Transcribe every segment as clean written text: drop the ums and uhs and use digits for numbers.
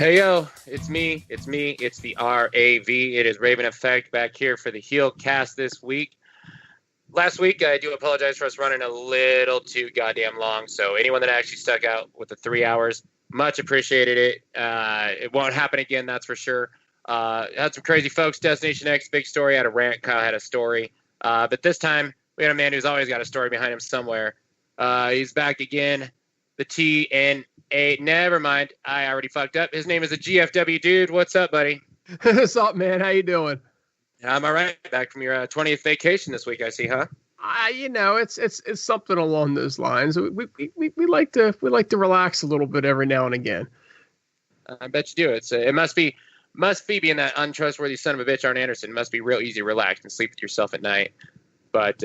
Hey yo, it's me. It's the RAV. It is Raven Effect back here for the Heel Cast this week. Last week, I do apologize for us running a little too goddamn long. So anyone that actually stuck out with the 3 hours, much appreciated it. It won't happen again, that's for sure. Had some crazy folks. Destination X, big story. Had a rant. Kyle had a story. But this time, we had a man who's always got a story behind him somewhere. He's back again. The TNA. Never mind. I already fucked up. His name is the GFW dude. What's up, buddy? What's up, man? How you doing? I'm all right. Back from your 20th vacation this week, I see, huh? It's something along those lines. We like to relax a little bit every now and again. I bet you do. It must be being that untrustworthy son of a bitch, Arn Anderson. It must be real easy to relax and sleep with yourself at night. But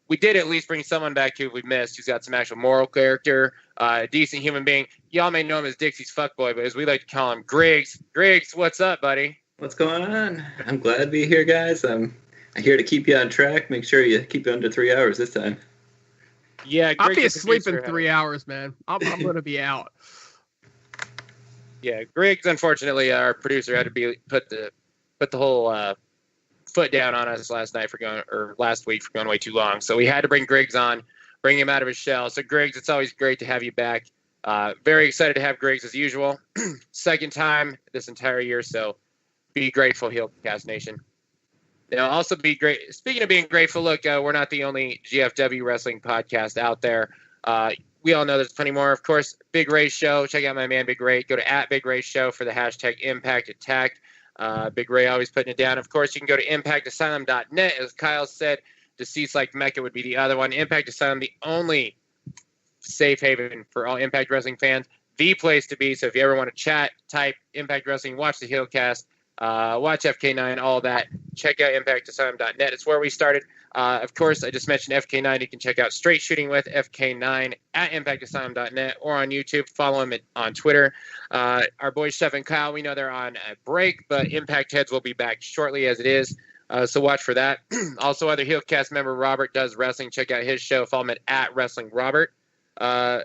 we did at least bring someone back who we missed, who's got some actual moral character, a decent human being. Y'all may know him as Dixie's fuckboy, but as we like to call him, Griggs. Griggs, what's up, buddy? What's going on? I'm glad to be here, guys. I'm here to keep you on track. Make sure you keep it under 3 hours this time. Yeah, Griggs, I'll be asleep in 3 hours, man. I'm going to be out. Yeah, Griggs, unfortunately, our producer had to put the whole foot down on us last week for going way too long. So we had to bring Griggs on, bring him out of his shell. So Griggs, it's always great to have you back. Very excited to have Griggs as usual. Second time this entire year, so be grateful, Heelcast Nation. Now, also be great. Speaking of being grateful, look, we're not the only GFW wrestling podcast out there. We all know there's plenty more. Of course, Big Ray Show. Check out my man, Big Ray. Go to @BigRayShow for the hashtag Impact Attack. Big Ray always putting it down. Of course, you can go to ImpactAsylum.net. As Kyle said, Deceased Like Mecca would be the other one. Impact Asylum, the only safe haven for all Impact Wrestling fans. The place to be. So if you ever want to chat, type Impact Wrestling, watch the Heelcast, watch FK9, all that. Check out ImpactAsylum.net. It's where we started. Of course, I just mentioned FK9. You can check out Straight Shooting with FK9 at ImpactAsylum.net or on YouTube. Follow him on Twitter. Our boys Chef and Kyle, we know they're on a break, but Impact Heads will be back shortly as it is. So watch for that. Also, other Heelcast member Robert does wrestling. Check out his show. Follow him at Wrestling Robert. Kyle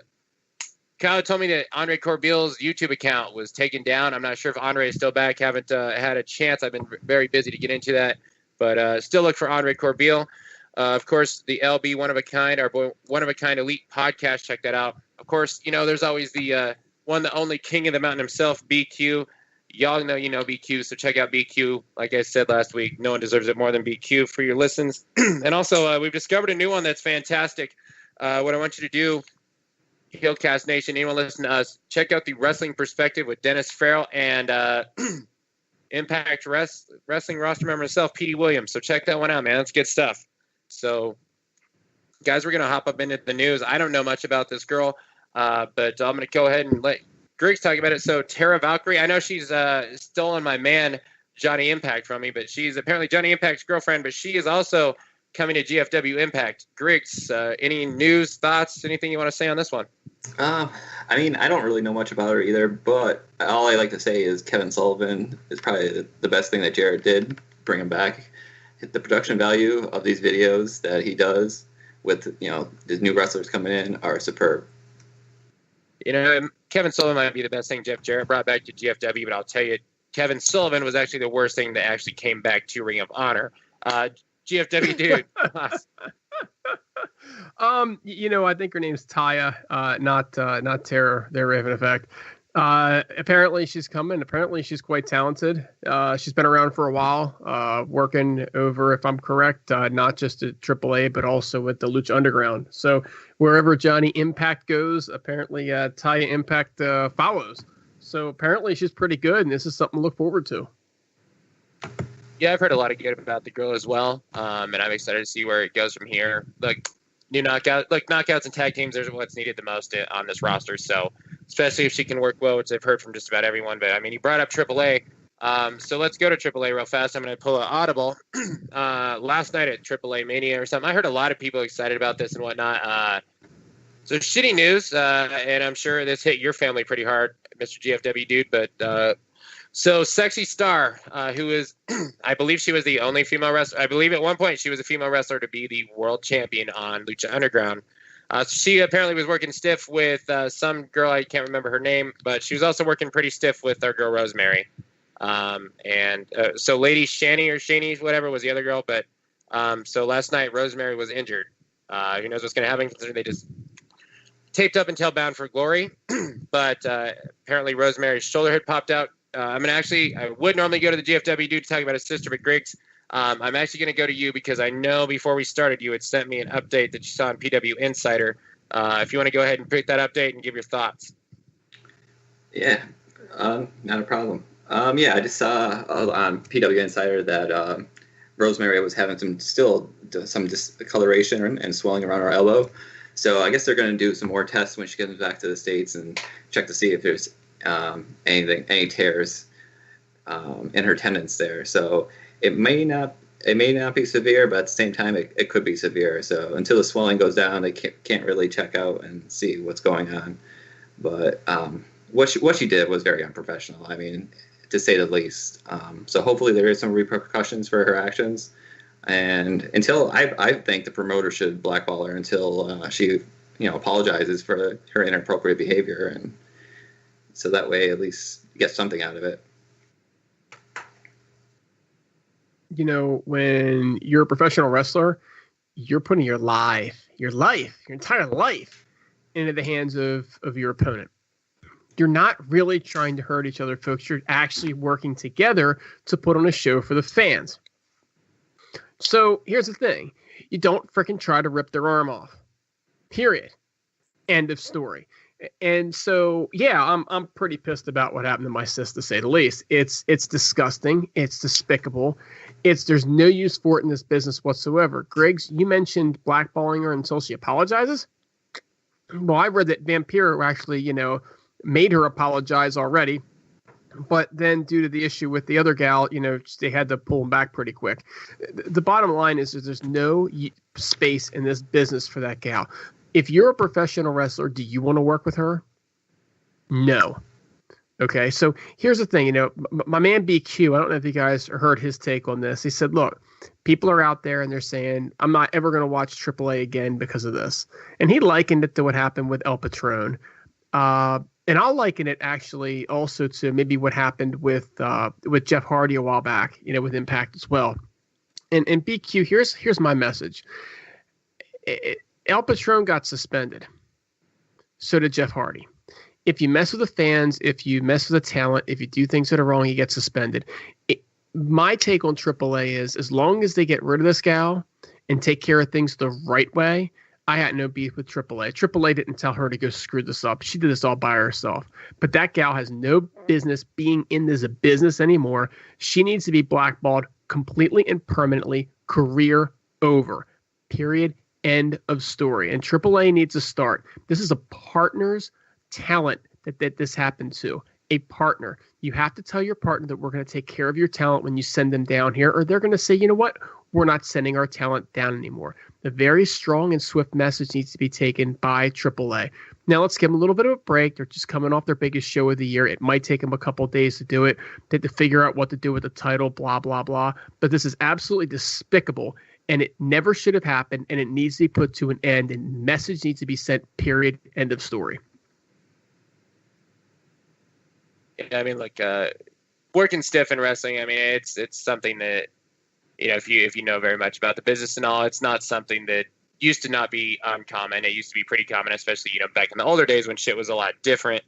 told me that Andre Corbeil's YouTube account was taken down. I'm not sure if Andre is still back. Haven't had a chance. I've been very busy to get into that. But still look for Andre Corbeil. Of course, the LB One of a Kind, our boy One of a Kind Elite podcast. Check that out. Of course, there's always the one, the only king of the mountain himself, BQ. Y'all know BQ, so check out BQ. Like I said last week, no one deserves it more than BQ for your listens. And also, we've discovered a new one that's fantastic. What I want you to do, Heelcast Nation, anyone listen to us, check out the Wrestling Perspective with Dennis Farrell and Impact Wrestling roster member himself, Petey Williams. So check that one out, man. That's good stuff. So, guys, we're going to hop up into the news. I don't know much about this girl, but I'm going to go ahead and let Griggs talk about it. So Tara Valkyrie, I know she's stolen my man Johnny Impact from me, but she's apparently Johnny Impact's girlfriend, but she is also coming to GFW Impact. Griggs, any news, thoughts, anything you want to say on this one? I don't really know much about her either, but all I like to say is Kevin Sullivan is probably the best thing that Jarrett did, bring him back. The production value of these videos that he does with, his new wrestlers coming in are superb. Kevin Sullivan might be the best thing Jeff Jarrett brought back to GFW, but I'll tell you, Kevin Sullivan was actually the worst thing that actually came back to Ring of Honor. GFW dude. I think her name's Taya, not Tara. They're Raven Effect. Apparently she's coming. Apparently she's quite talented. She's been around for a while, working over, if I'm correct, not just at AAA, but also at the Lucha Underground. So wherever Johnny Impact goes, apparently Taya Impact follows. So apparently she's pretty good, and this is something to look forward to. Yeah, I've heard a lot of good about the girl as well, and I'm excited to see where it goes from here. Knockouts and tag teams are what's needed the most on this roster. So, especially if she can work well, which I've heard from just about everyone. But you brought up AAA, so let's go to AAA real fast. I'm going to pull an audible. Last night at AAA Mania or something, I heard a lot of people excited about this and whatnot. So shitty news, and I'm sure this hit your family pretty hard, Mr. GFW dude. But so Sexy Star, who is, I believe she was the only female wrestler. I believe at one point she was a female wrestler to be the world champion on Lucha Underground. She apparently was working stiff with some girl, I can't remember her name, but she was also working pretty stiff with our girl Rosemary. So Lady Shani, whatever, was the other girl. But so last night Rosemary was injured. Who knows what's going to happen, considering they just taped up until Bound for Glory. But apparently Rosemary's shoulder had popped out. I would normally go to the GFW dude to talk about his sister, but Griggs, I'm actually going to go to you because I know before we started you had sent me an update that you saw on PW Insider. If you want to go ahead and pick that update and give your thoughts. Yeah, not a problem. I just saw on PW Insider that Rosemary was having some discoloration and swelling around her elbow. So I guess they're going to do some more tests when she comes back to the States and check to see if there's any tears in her tendons there. So it may not be severe, but at the same time it could be severe. So until the swelling goes down, they can't really check out and see what's going on. But what she did was very unprofessional. I mean, to say the least. So hopefully there is some repercussions for her actions. And until I think the promoter should blackball her until she apologizes for her inappropriate behavior, and so that way at least get something out of it. When you're a professional wrestler, you're putting your entire life into the hands of your opponent. You're not really trying to hurt each other, folks. You're actually working together to put on a show for the fans. So here's the thing. You don't freaking try to rip their arm off. Period. End of story. And so, yeah, I'm pretty pissed about what happened to my sis, to say the least. It's disgusting. It's despicable. There's no use for it in this business whatsoever. Griggs, you mentioned blackballing her until she apologizes. Well, I read that Vampiro actually, made her apologize already. But then due to the issue with the other gal, they had to pull him back pretty quick. The bottom line is that there's no space in this business for that gal. If you're a professional wrestler, do you want to work with her? No. Okay, so here's the thing. My man BQ, I don't know if you guys heard his take on this. He said, look, people are out there and they're saying, I'm not ever going to watch AAA again because of this. And he likened it to what happened with El Patron. And I'll liken it actually also to maybe what happened with Jeff Hardy a while back, with Impact as well. And BQ, here's my message. El Patron got suspended. So did Jeff Hardy. If you mess with the fans, if you mess with the talent, if you do things that are wrong, you get suspended. My take on AAA is, as long as they get rid of this gal and take care of things the right way, I had no beef with AAA. AAA didn't tell her to go screw this up. She did this all by herself. But that gal has no business being in this business anymore. She needs to be blackballed completely and permanently. Career over. Period. End of story. And AAA needs to start. This is a partner's talent that this happened to. A partner. You have to tell your partner that we're going to take care of your talent when you send them down here, or they're going to say, you know what? We're not sending our talent down anymore. The very strong and swift message needs to be taken by AAA. Now let's give them a little bit of a break. They're just coming off their biggest show of the year. It might take them a couple of days to do it, to figure out what to do with the title, blah, blah, blah. But this is absolutely despicable, and it never should have happened, and it needs to be put to an end, and message needs to be sent, period, end of story. I mean, working stiff in wrestling, I mean, it's something that, if you know very much about the business and all, it's not something that used to not be uncommon. It used to be pretty common, especially, back in the older days when shit was a lot different.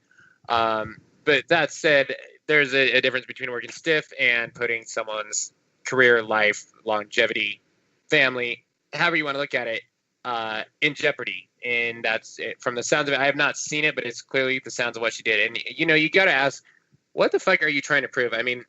But that said, there's a difference between working stiff and putting someone's career, life, longevity, family, however you want to look at it, in jeopardy. And that's it. From the sounds of it, I have not seen it, but it's clearly the sounds of what she did. And, you got to ask, what the fuck are you trying to prove? I mean,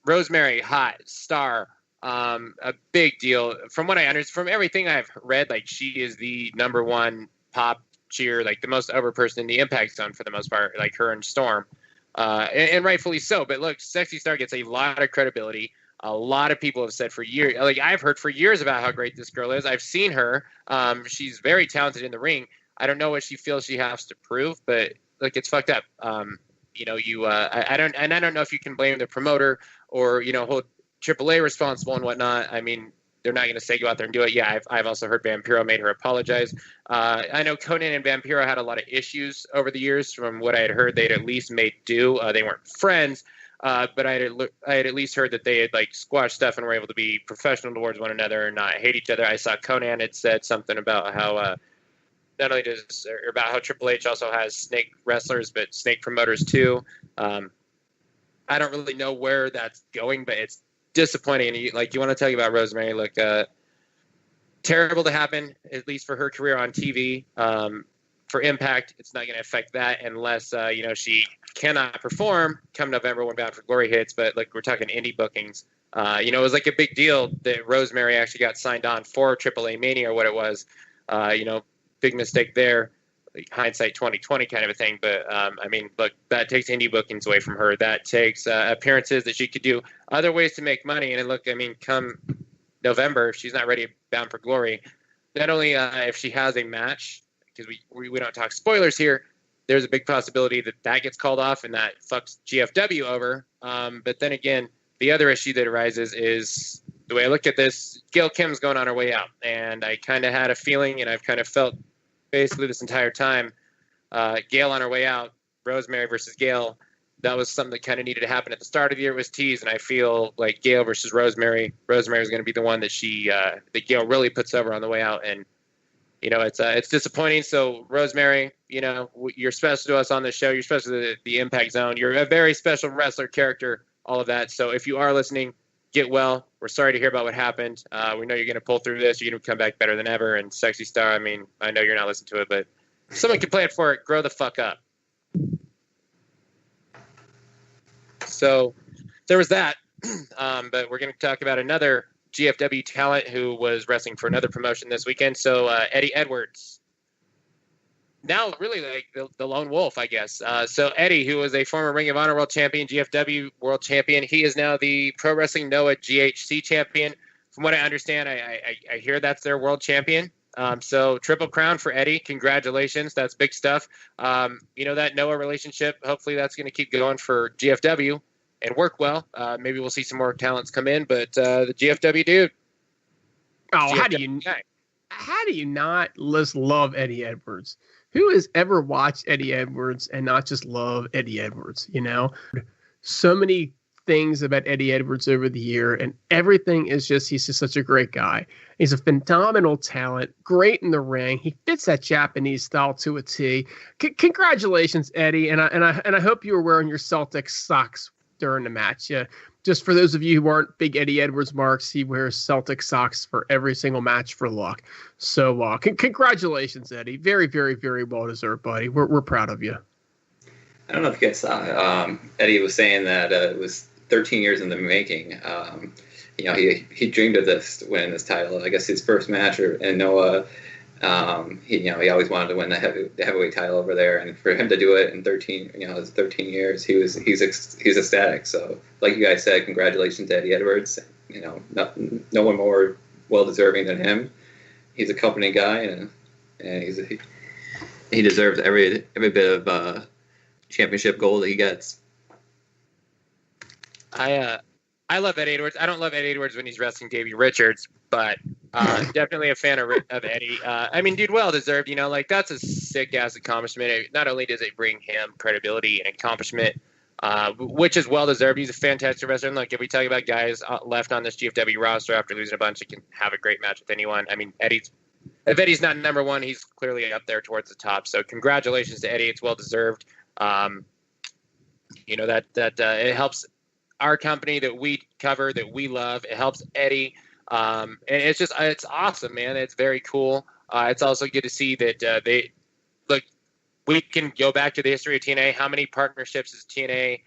Rosemary, hot, star, a big deal. From what I understand, from everything I've read, she is the number one pop cheer, the most over person in the Impact Zone for the most part, her and Storm. And rightfully so. But look, Sexy Star gets a lot of credibility. A lot of people have said for years, I've heard for years about how great this girl is. I've seen her. She's very talented in the ring. I don't know what she feels she has to prove, but it's fucked up. I don't know if you can blame the promoter or, hold AAA responsible and whatnot. I mean, they're not going to say go out there and do it. Yeah, I've also heard Vampiro made her apologize. I know Conan and Vampiro had a lot of issues over the years. From what I had heard, they'd at least made do. They weren't friends, but I had at least heard that they had like squashed stuff and were able to be professional towards one another and not hate each other. I saw Conan had said something about how not only does or about how Triple H also has snake wrestlers, but snake promoters too. I don't really know where that's going, but it's disappointing. And you want to talk about Rosemary? Look, terrible to happen, at least for her career on TV. For Impact, it's not going to affect that unless she cannot perform come November when Bound for Glory hits. But like we're talking indie bookings, it was like a big deal that Rosemary actually got signed on for AAA Mania or what it was. Big mistake there. Hindsight 2020 kind of a thing, but look, that takes indie bookings away from her. That takes appearances that she could do other ways to make money. And look, come November, if she's not ready Bound for Glory, not only if she has a match, because we don't talk spoilers here, there's a big possibility that gets called off and that fucks GFW over. But then again, the other issue that arises is the way I look at this, Gail Kim's going on her way out, and I kind of had a feeling, and I've kind of felt basically this entire time, Gail on her way out, Rosemary versus Gail, that was something that kind of needed to happen at the start of the year. It was teased, and I feel like Gail versus Rosemary is going to be the one that that Gail really puts over on the way out, and it's disappointing. So Rosemary, you're special to us on this show. You're special to the Impact Zone. You're a very special wrestler, character, all of that. So if you are listening, get well. We're sorry to hear about what happened. We know you're going to pull through this. You're going to come back better than ever. And Sexy Star, I know you're not listening to it, but if someone can play it for it, grow the fuck up. So there was that. But we're going to talk about another GFW talent who was wrestling for another promotion this weekend. So Eddie Edwards. Now really like the lone wolf, I guess. So Eddie, who was a former Ring of Honor World Champion, GFW World Champion, he is now the Pro Wrestling Noah GHC Champion. From what I understand, I hear that's their World Champion. So Triple Crown for Eddie. Congratulations. That's big stuff. That Noah relationship, hopefully that's going to keep going for GFW and work well. Maybe we'll see some more talents come in, but the GFW dude. Oh, GFW how do you not love Eddie Edwards? Who has ever watched Eddie Edwards and not just love Eddie Edwards? So many things about Eddie Edwards over the year, and everything is he's just such a great guy. He's a phenomenal talent, great in the ring. He fits that Japanese style to a T. Congratulations, Eddie, and I hope you were wearing your Celtics socks during the match. Yeah. Just for those of you who aren't big Eddie Edwards marks, he wears Celtic socks for every single match for luck. So congratulations, Eddie. Very, very, very well deserved, buddy. We're proud of you. I don't know if you guys saw. Eddie was saying that it was 13 years in the making. He dreamed of this, winning this title. I guess his first match, and Noah. He always wanted to win the heavyweight title over there, and for him to do it in 13 years, he's ecstatic. So, like you guys said, congratulations to Eddie Edwards. No one more well deserving than him. He's a company guy, and he deserves every bit of championship gold that he gets. I love Eddie Edwards. I don't love Eddie Edwards when he's wrestling Davey Richards, but definitely a fan of Eddie. Dude, well deserved. That's a sick ass accomplishment. Not only does it bring him credibility and accomplishment, which is well deserved. He's a fantastic wrestler. And look, if we talk about guys left on this GFW roster after losing a bunch, he can have a great match with anyone. If Eddie's not number one, he's clearly up there towards the top. So congratulations to Eddie. It's well deserved. It helps our company that we cover, that we love. It helps Eddie. And it's awesome, man. It's very cool. It's also good to see that we can go back to the history of TNA. How many partnerships has TNA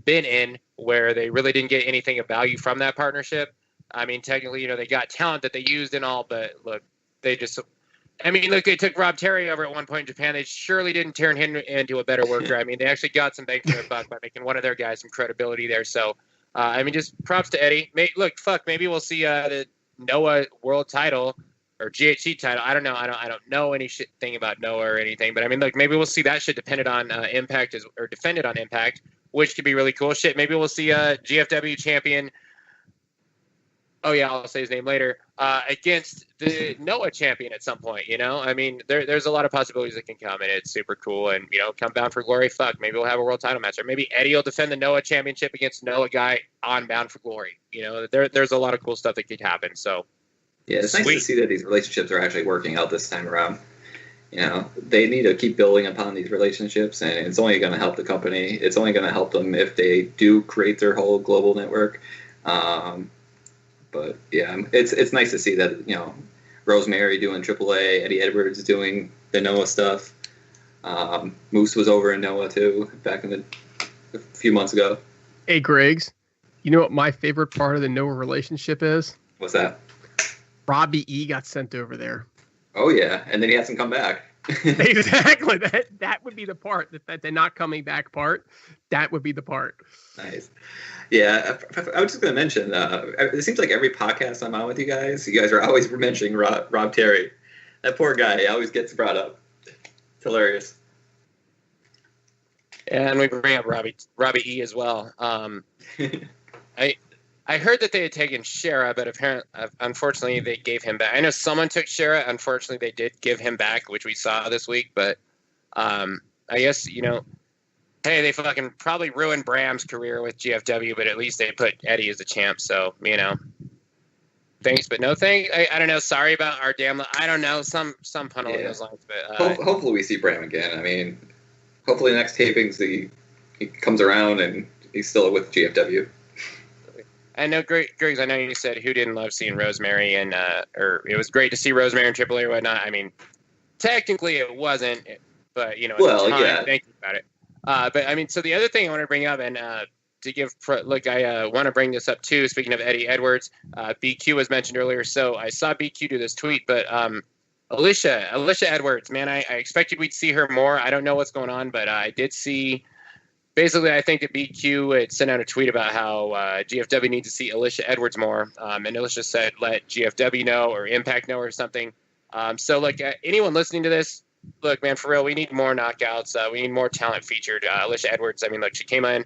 been in where they really didn't get anything of value from that partnership? Technically, they got talent that they used and all, but look, they just they took Rob Terry over at one point in Japan. They surely didn't turn him into a better worker. They actually got some bang for their buck by making one of their guys some credibility there. So, just props to Eddie. Maybe we'll see the Noah World title or GHC title. I don't know. I don't know any thing about Noah or anything. But maybe we'll see that shit depended on Impact or defended on Impact, which could be really cool. Maybe we'll see a GFW champion oh yeah, I'll say his name later, against the Noah champion at some point. I mean, there's a lot of possibilities that can come, and it's super cool. And come Bound for Glory. Fuck, maybe we'll have a world title match, or maybe Eddie will defend the Noah championship against Noah guy on Bound for Glory. There's a lot of cool stuff that could happen. So yeah, it's nice to see that these relationships are actually working out this time around. They need to keep building upon these relationships, and it's only going to help the company. It's only going to help them if they do create their whole global network. But yeah, it's nice to see that Rosemary doing AAA, Eddie Edwards doing the Noah stuff. Moose was over in Noah too back a few months ago. Hey Griggs, you know what my favorite part of the Noah relationship is? What's that? Robbie E got sent over there. Oh yeah, and then he hasn't come back. Exactly. That would be the part. That they're not coming back part. That would be the part. Nice. Yeah, I was just going to mention, it seems like every podcast I'm on with you guys are always mentioning Rob Terry. That poor guy always gets brought up. It's hilarious. And we bring up Robbie E as well. I heard that they had taken Shera, but apparently, unfortunately, they gave him back. I know someone took Shera. Unfortunately, they did give him back, which we saw this week. But I guess, hey, they fucking probably ruined Bram's career with GFW, but at least they put Eddie as the champ. So, thanks, but no thanks. I don't know. Sorry about our damn. I don't know. Some pun along those lines. But hopefully we see Bram again. I mean, hopefully the next tapings he comes around and he's still with GFW. I know, Griggs, I know you said who didn't love seeing Rosemary, and or it was great to see Rosemary in AAA or whatnot. I mean, technically it wasn't, but at the time, thinking about it. But I mean, so the other thing I want to bring up, and to give look, I want to bring this up too. Speaking of Eddie Edwards, BQ was mentioned earlier, so I saw BQ do this tweet, but Alicia Edwards, man, I expected we'd see her more. I don't know what's going on, but I did see. Basically, I think that BQ had sent out a tweet about how GFW needs to see Alicia Edwards more. And Alicia said, let GFW know or Impact know or something. So, anyone listening to this, look, man, for real, we need more knockouts. We need more talent featured. Alicia Edwards, I mean, she came in,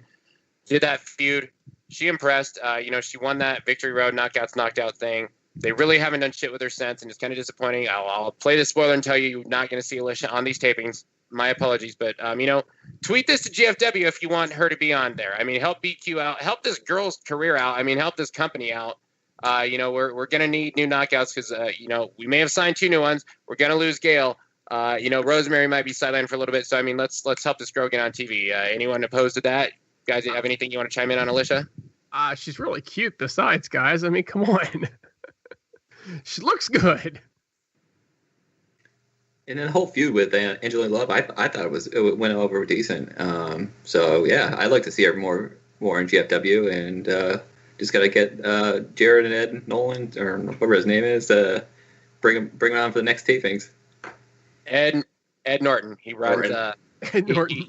did that feud. She impressed. She won that Victory Road knockouts, knocked out thing. They really haven't done shit with her since, and it's kind of disappointing. I'll play the spoiler and tell you you're not going to see Alicia on these tapings. My apologies, but tweet this to GFW if you want her to be on there. I mean, help BQ out, help this girl's career out. I mean, help this company out. We're gonna need new knockouts because we may have signed 2 new ones. We're gonna lose Gail. Rosemary might be sidelined for a little bit. So I mean, let's help this girl get on TV. Anyone opposed to that? Guys, have anything you want to chime in on, Alicia? She's really cute. Besides, guys, I mean, come on, she looks good. And then the whole feud with Angelina Love, I thought it went over decent. So yeah, I'd like to see her more in GFW, and just gotta get Jared and Ed Nolan, or whatever his name is, bring him on for the next tapings. Ed Norton, he runs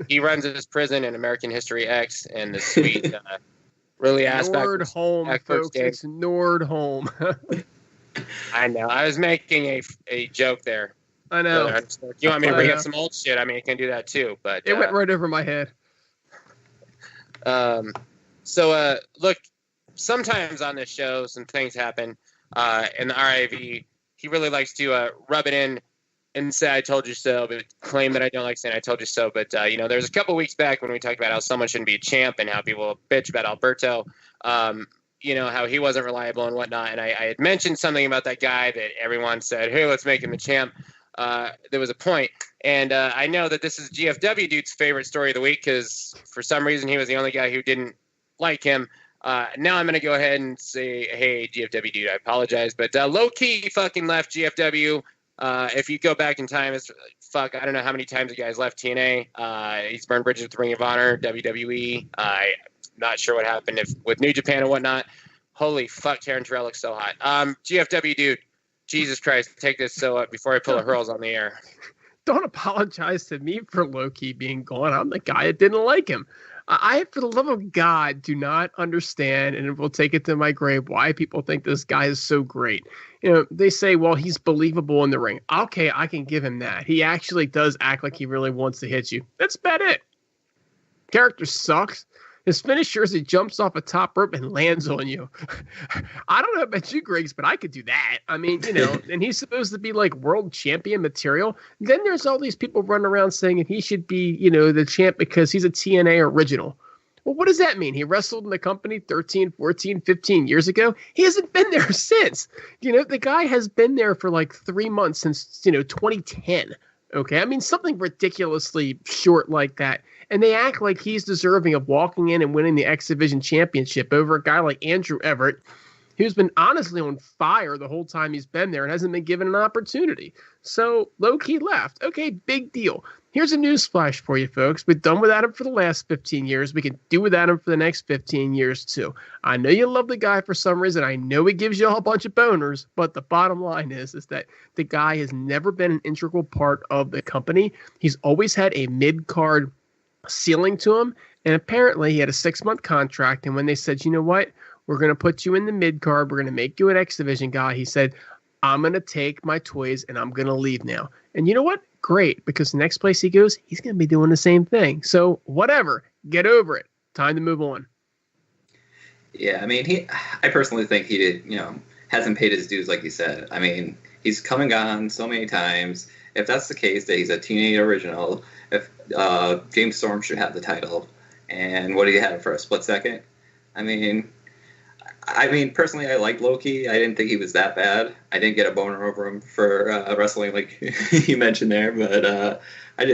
he runs his prison in American History X, and the sweet really Nordholm, folks. It's Nordholm. I know. I was making a joke there. I know. You want me to bring up some old shit? I mean, I can do that too. But it went right over my head. Look, sometimes on this show, some things happen. And the RIV, he really likes to rub it in and say, I told you so, but claim that I don't like saying I told you so. But, there's a couple weeks back when we talked about how someone shouldn't be a champ and how people bitch about Alberto, how he wasn't reliable and whatnot. And I had mentioned something about that guy that everyone said, hey, let's make him the champ. There was a point. And I know that this is GFW dude's favorite story of the week because for some reason he was the only guy who didn't like him. Now I'm going to go ahead and say, hey, GFW dude, I apologize. But low-key fucking left GFW. If you go back in time, it's I don't know how many times the guy's left TNA. He's burned bridges with Ring of Honor, WWE. I'm not sure what happened with New Japan and whatnot. Holy fuck, Taryn Terrell looks so hot. GFW dude. Jesus Christ, take this before I pull the hurls on the air. Don't apologize to me for Low-Ki being gone. I'm the guy that didn't like him. I, for the love of God, do not understand, and will take it to my grave, why people think this guy is so great. They say, well, he's believable in the ring. Okay, I can give him that. He actually does act like he really wants to hit you. That's about it. Character sucks. His finisher is he jumps off a top rope and lands on you. I don't know about you, Griggs, but I could do that. I mean, and he's supposed to be like world champion material. Then there's all these people running around saying he should be, the champ because he's a TNA original. Well, what does that mean? He wrestled in the company 13, 14, 15 years ago. He hasn't been there since. The guy has been there for like 3 months since, 2010. Okay. I mean, something ridiculously short like that. And they act like he's deserving of walking in and winning the X Division championship over a guy like Andrew Everett, who's been honestly on fire the whole time he's been there and hasn't been given an opportunity. So low-key left. Okay, big deal. Here's a newsflash for you folks. We've done without him for the last 15 years. We can do without him for the next 15 years too. I know you love the guy for some reason. I know he gives you a whole bunch of boners, but the bottom line is that the guy has never been an integral part of the company. He's always had a mid-card ceiling to him, and apparently he had a 6-month contract, and when they said, you know what, we're going to put you in the mid-card, we're going to make you an X Division guy, he said, I'm going to take my toys and I'm going to leave now. And you know what? Great, because the next place he goes, he's going to be doing the same thing. So whatever, get over it. Time to move on. Yeah, I mean, I personally think he did, hasn't paid his dues like you said. I mean, he's come and gone so many times. If that's the case, that he's a TNA original, if James Storm should have the title, and what did he have for a split second? I mean, personally, I like Low-Ki. I didn't think he was that bad. I didn't get a boner over him for wrestling, like you mentioned there, but I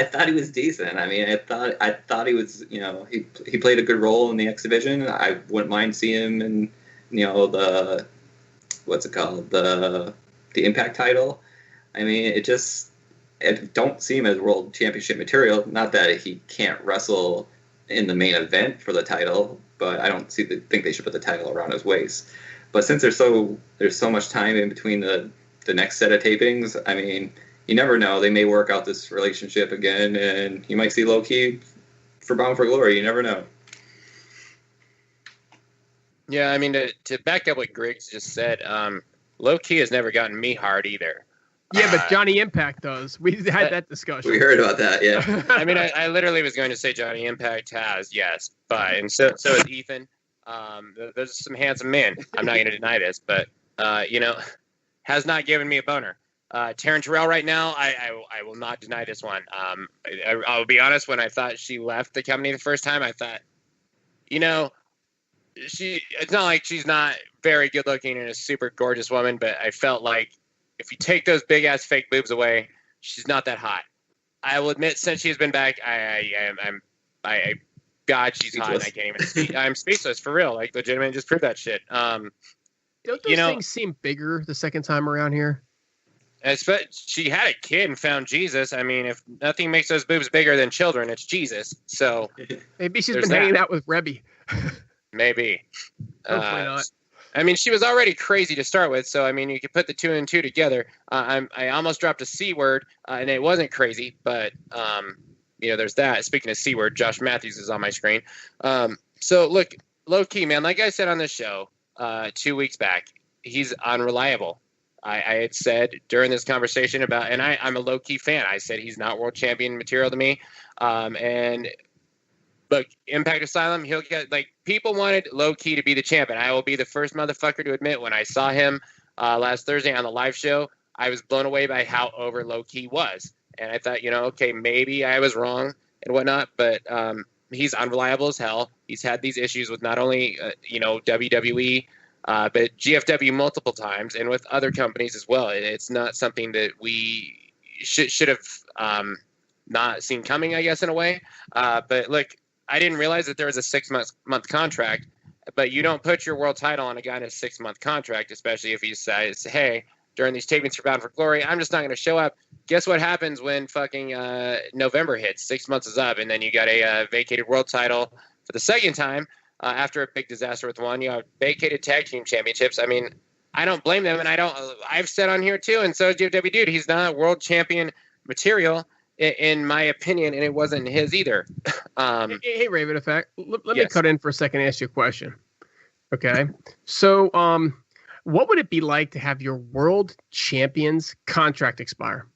thought he was decent. I mean, I thought he was, he played a good role in the X Division. I wouldn't mind seeing him in, the Impact title. I mean, it don't seem as world championship material. Not that he can't wrestle in the main event for the title, but I don't think they should put the title around his waist. But since there's so much time in between the next set of tapings, I mean, you never know. They may work out this relationship again, and you might see Low-Ki for Bound for Glory. You never know. Yeah, I mean, to back up what Griggs just said, Low-Ki has never gotten me hard either. Yeah, but Johnny Impact does. We had that discussion. We heard about that, yeah. I mean, I literally was going to say Johnny Impact has, yes, but and so is Ethan. Those are some handsome men. I'm not going to deny this, but has not given me a boner. Taryn Terrell right now, I will not deny this one. I'll be honest. When I thought she left the company the first time, I thought, it's not like she's not very good looking and a super gorgeous woman, but I felt like if you take those big ass fake boobs away, she's not that hot. I will admit, since she's been back, God, she's hot. And I can't even speak. I'm speechless for real. Like, legitimately, just prove that shit. Don't those things seem bigger the second time around here? She had a kid and found Jesus. I mean, if nothing makes those boobs bigger than children, it's Jesus. So maybe she's been hanging out with Rebby. Maybe. Hopefully not. I mean, she was already crazy to start with, so I mean, you could put the 2 and 2 together. I almost dropped a C word, and it wasn't crazy, but there's that. Speaking of C word, Josh Matthews is on my screen. So look, Low-Ki, man, like I said on this show 2 weeks back, he's unreliable. I had said during this conversation about, and I'm a Low-Ki fan. I said he's not world champion material to me, and. Look, Impact Asylum, he'll get, people wanted Low-Ki to be the champ, and I will be the first motherfucker to admit when I saw him last Thursday on the live show, I was blown away by how over Low-Ki was. And I thought, okay, maybe I was wrong and whatnot, but he's unreliable as hell. He's had these issues with not only, WWE, but GFW multiple times and with other companies as well. It's not something that we should have not seen coming, I guess, in a way. But look, I didn't realize that there was a 6-month contract, but you don't put your world title on a guy in a 6-month contract, especially if he says, hey, during these tapings for Bound for Glory, I'm just not going to show up. Guess what happens when fucking November hits? 6 months is up, and then you got a vacated world title for the second time after a big disaster with one. You have vacated tag team championships. I mean, I don't blame them, and I've said on here too, and so GFW, dude, he's not world champion material, in my opinion, and it wasn't his either. Hey, Raven Effect, let me cut in for a second and ask you a question. Okay. So, what would it be like to have your world champion's contract expire?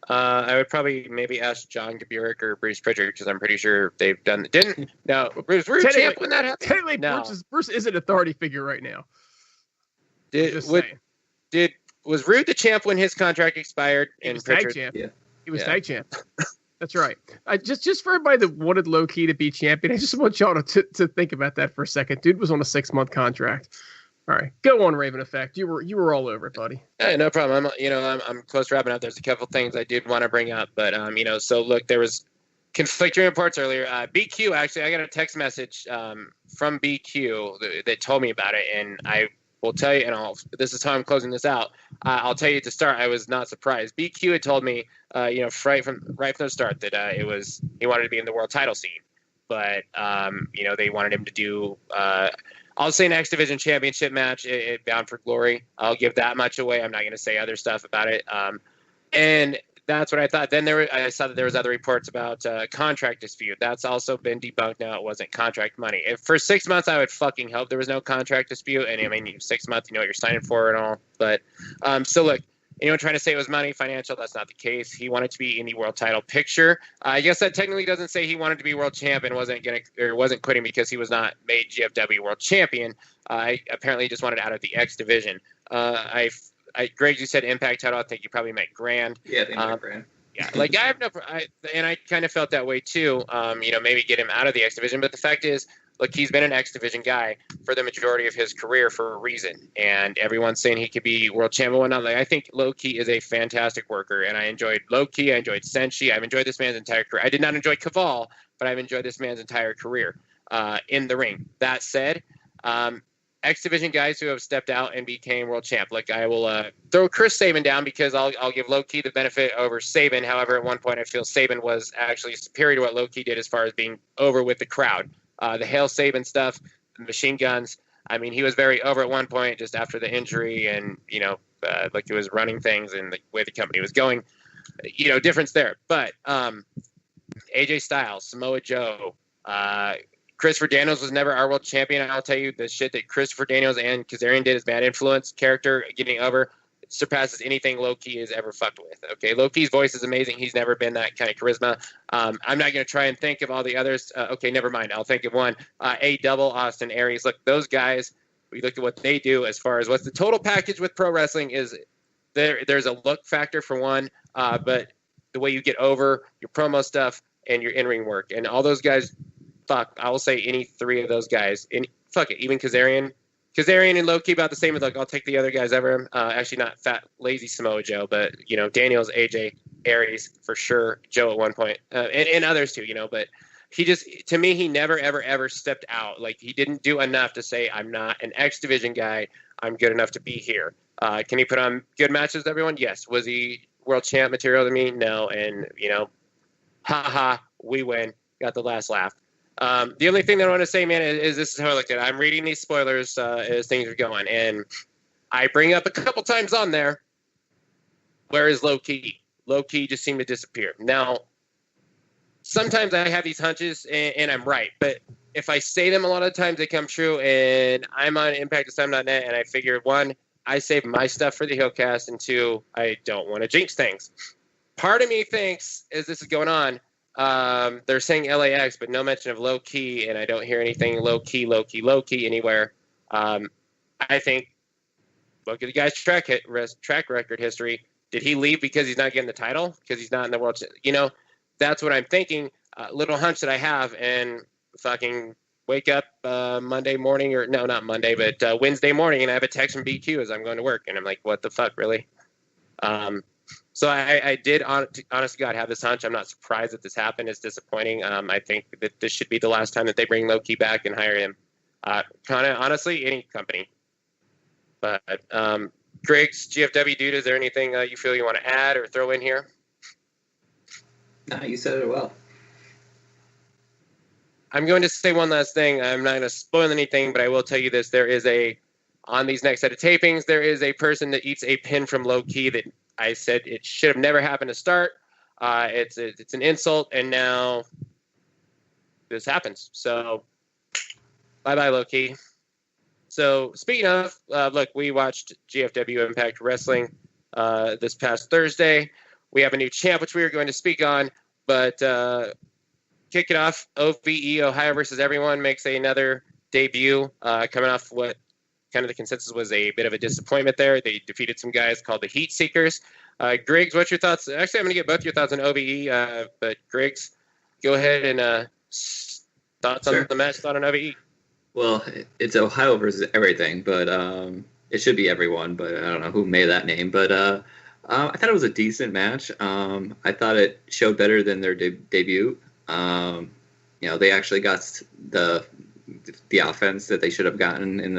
I would probably maybe ask John Gaburek or Bruce Pritchard because I'm pretty sure they've done. Was Rude champ when that happened? Technically, No. Bruce is an authority figure right now. Was Rude the champ when his contract expired? He was tag champ. Yeah. He was tag champ. That's right. Just for everybody that wanted Low Ki to be champion, I just want y'all to think about that for a second. Dude was on a 6-month contract. All right, go on, Raven Effect. You were all over it, buddy. Hey, no problem. I'm close to wrapping up. There's a couple things I did want to bring up, but so look, there was conflicting reports earlier. BQ, actually, I got a text message from BQ that told me about it, and I will tell you, this is how I'm closing this out. I'll tell you at the start, I was not surprised. BQ had told me, right from the start that he wanted to be in the world title scene, but they wanted him to do. I'll say an X Division Championship match at Bound for Glory. I'll give that much away. I'm not going to say other stuff about it. And that's what I thought. Then I saw that there was other reports about contract dispute. That's also been debunked now. It wasn't contract money. For 6 months, I would fucking hope there was no contract dispute. And I mean, 6 months, you know what you're signing for and all. But so look, anyone trying to say it was money, financial, that's not the case. He wanted to be in the world title picture. I guess that technically doesn't say he wanted to be world champ and wasn't quitting because he was not made GFW world champion. Apparently, he just wanted out of the X division. Greg, you said Impact title. I think you probably meant Grand. Yeah, they meant Grand. Yeah, like I kind of felt that way too. Maybe get him out of the X division. But the fact is, look, he's been an X Division guy for the majority of his career for a reason. And everyone's saying he could be world champion and whatnot. Like, I think Low Ki is a fantastic worker. And I enjoyed Low Ki. I enjoyed Senshi. I've enjoyed this man's entire career. I did not enjoy Kaval, but I've enjoyed this man's entire career in the ring. That said, X Division guys who have stepped out and became world champ. Like, I will throw Chris Sabin down because I'll give Low Ki the benefit over Sabin. However, at one point I feel Sabin was actually superior to what Low Ki did as far as being over with the crowd. The Hail Sabin stuff, the machine guns. I mean, he was very over at one point just after the injury and, like he was running things and the way the company was going, difference there. But AJ Styles, Samoa Joe, Christopher Daniels was never our world champion. I'll tell you the shit that Christopher Daniels and Kazarian did as Bad Influence character getting over surpasses anything Low Ki has ever fucked with. Okay, Low Ki's voice is amazing. He's never been that kind of charisma. I'm not going to try and think of all the others. Okay, never mind. I'll think of one. A-Double, Austin Aries. Look, those guys, we looked at what they do as far as what's the total package with pro wrestling is there's a look factor for one, but the way you get over, your promo stuff, and your in-ring work. And all those guys, I will say any three of those guys, even Kazarian. Kazarian and Low Ki about the same. Like, I'll take the other guys ever. Actually, not fat, lazy Samoa Joe, but Daniels, AJ, Aries for sure. Joe at one point, and others too. But he just, to me, he never, ever, ever stepped out. Like, he didn't do enough to say, I'm not an X Division guy. I'm good enough to be here. Can he put on good matches to everyone? Yes. Was he world champ material to me? No. And we win. Got the last laugh. The only thing that I want to say, man, is this is how I looked at it. I'm reading these spoilers as things are going, and I bring up a couple times on there, where is Low Ki? Low Ki just seemed to disappear. Now, sometimes I have these hunches, and I'm right, but if I say them a lot of times, they come true, and I'm on ImpactSM.net, and I figure, one, I save my stuff for the Hillcast, and two, I don't want to jinx things. Part of me thinks, as this is going on, they're saying LAX, but no mention of Low Ki, and I don't hear anything Low Ki anywhere. I think, look at the guy's track record history. Did he leave because he's not getting the title? Because he's not in the world? That's what I'm thinking. Little hunch that I have, and fucking wake up Monday morning, or no, not Monday, but Wednesday morning, and I have a text from BQ as I'm going to work, and I'm like, what the fuck, really? So I did, honest to God, have this hunch. I'm not surprised that this happened. It's disappointing. I think that this should be the last time that they bring Low Ki back and hire him. Kind of, honestly, any company. But Griggs, GFW dude, is there anything you feel you want to add or throw in here? No, you said it well. I'm going to say one last thing. I'm not going to spoil anything, but I will tell you this. On these next set of tapings, there is a person that eats a pin from Low Ki that I said it should have never happened to start. It's an insult, and now this happens. So, bye-bye, Low Ki. So, speaking of, look, we watched GFW Impact Wrestling this past Thursday. we have a new champ, which we are going to speak on. But kick it off, OVE, Ohio versus everyone, makes another debut, coming off what kind of the consensus was a bit of a disappointment there. They defeated some guys called the Heat Seekers. Griggs, what's your thoughts? Actually, I'm going to get both your thoughts on OVE, but Griggs, go ahead and thoughts on the match, thought on OVE. Well, it's Ohio versus everything, but it should be everyone, but I don't know who made that name. But I thought it was a decent match. I thought it showed better than their debut. They actually got the offense that they should have gotten in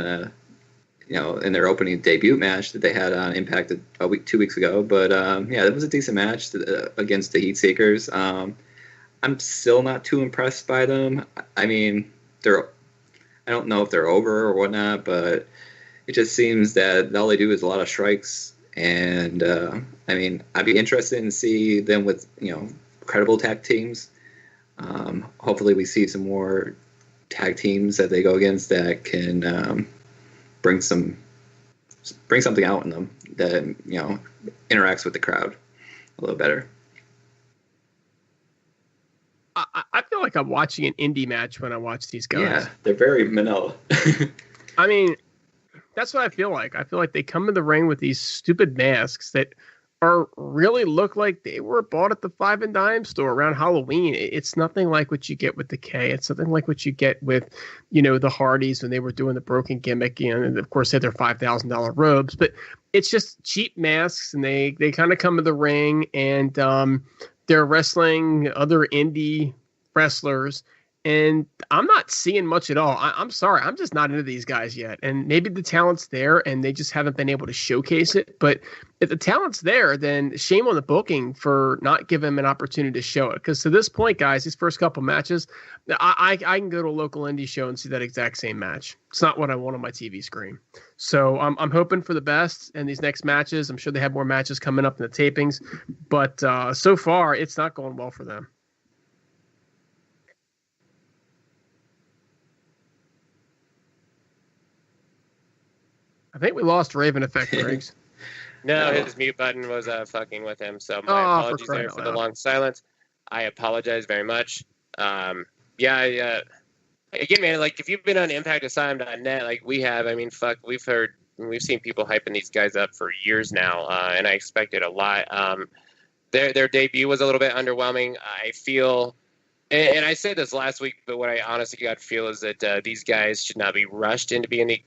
in their opening debut match that they had on Impact 2 weeks ago. But it was a decent match against the Heat Seekers. I'm still not too impressed by them. I mean, I don't know if they're over or whatnot, but it just seems that all they do is a lot of strikes. And I'd be interested in see them with credible tag teams. Hopefully, we see some more tag teams that they go against that can bring something out in them that interacts with the crowd a little better. I feel like I'm watching an indie match when I watch these guys. Yeah, they're very vanilla. I mean, that's what I feel like. I feel like they come in the ring with these stupid masks that really look like they were bought at the Five and Dime store around Halloween. It's nothing like what you get with the K. It's something like what you get with, the Hardys when they were doing the broken gimmick, and of course they had their $5,000 robes. But it's just cheap masks, and they kind of come in the ring and they're wrestling other indie wrestlers. And I'm not seeing much at all. I'm sorry. I'm just not into these guys yet. And maybe the talent's there and they just haven't been able to showcase it. But if the talent's there, then shame on the booking for not giving them an opportunity to show it. Because to this point, guys, these first couple matches, I can go to a local indie show and see that exact same match. It's not what I want on my TV screen. So I'm hoping for the best in these next matches. I'm sure they have more matches coming up in the tapings. But so far, it's not going well for them. I think we lost Raven Effect, Griggs. No, his mute button was fucking with him. So my apologies there for the long silence. I apologize very much. Again, man, like if you've been on ImpactAsylum.net, like we have, I mean, we've seen people hyping these guys up for years now, and I expected a lot. Their debut was a little bit underwhelming. I feel, and I said this last week, but what I honestly got to feel is that these guys should not be rushed into being the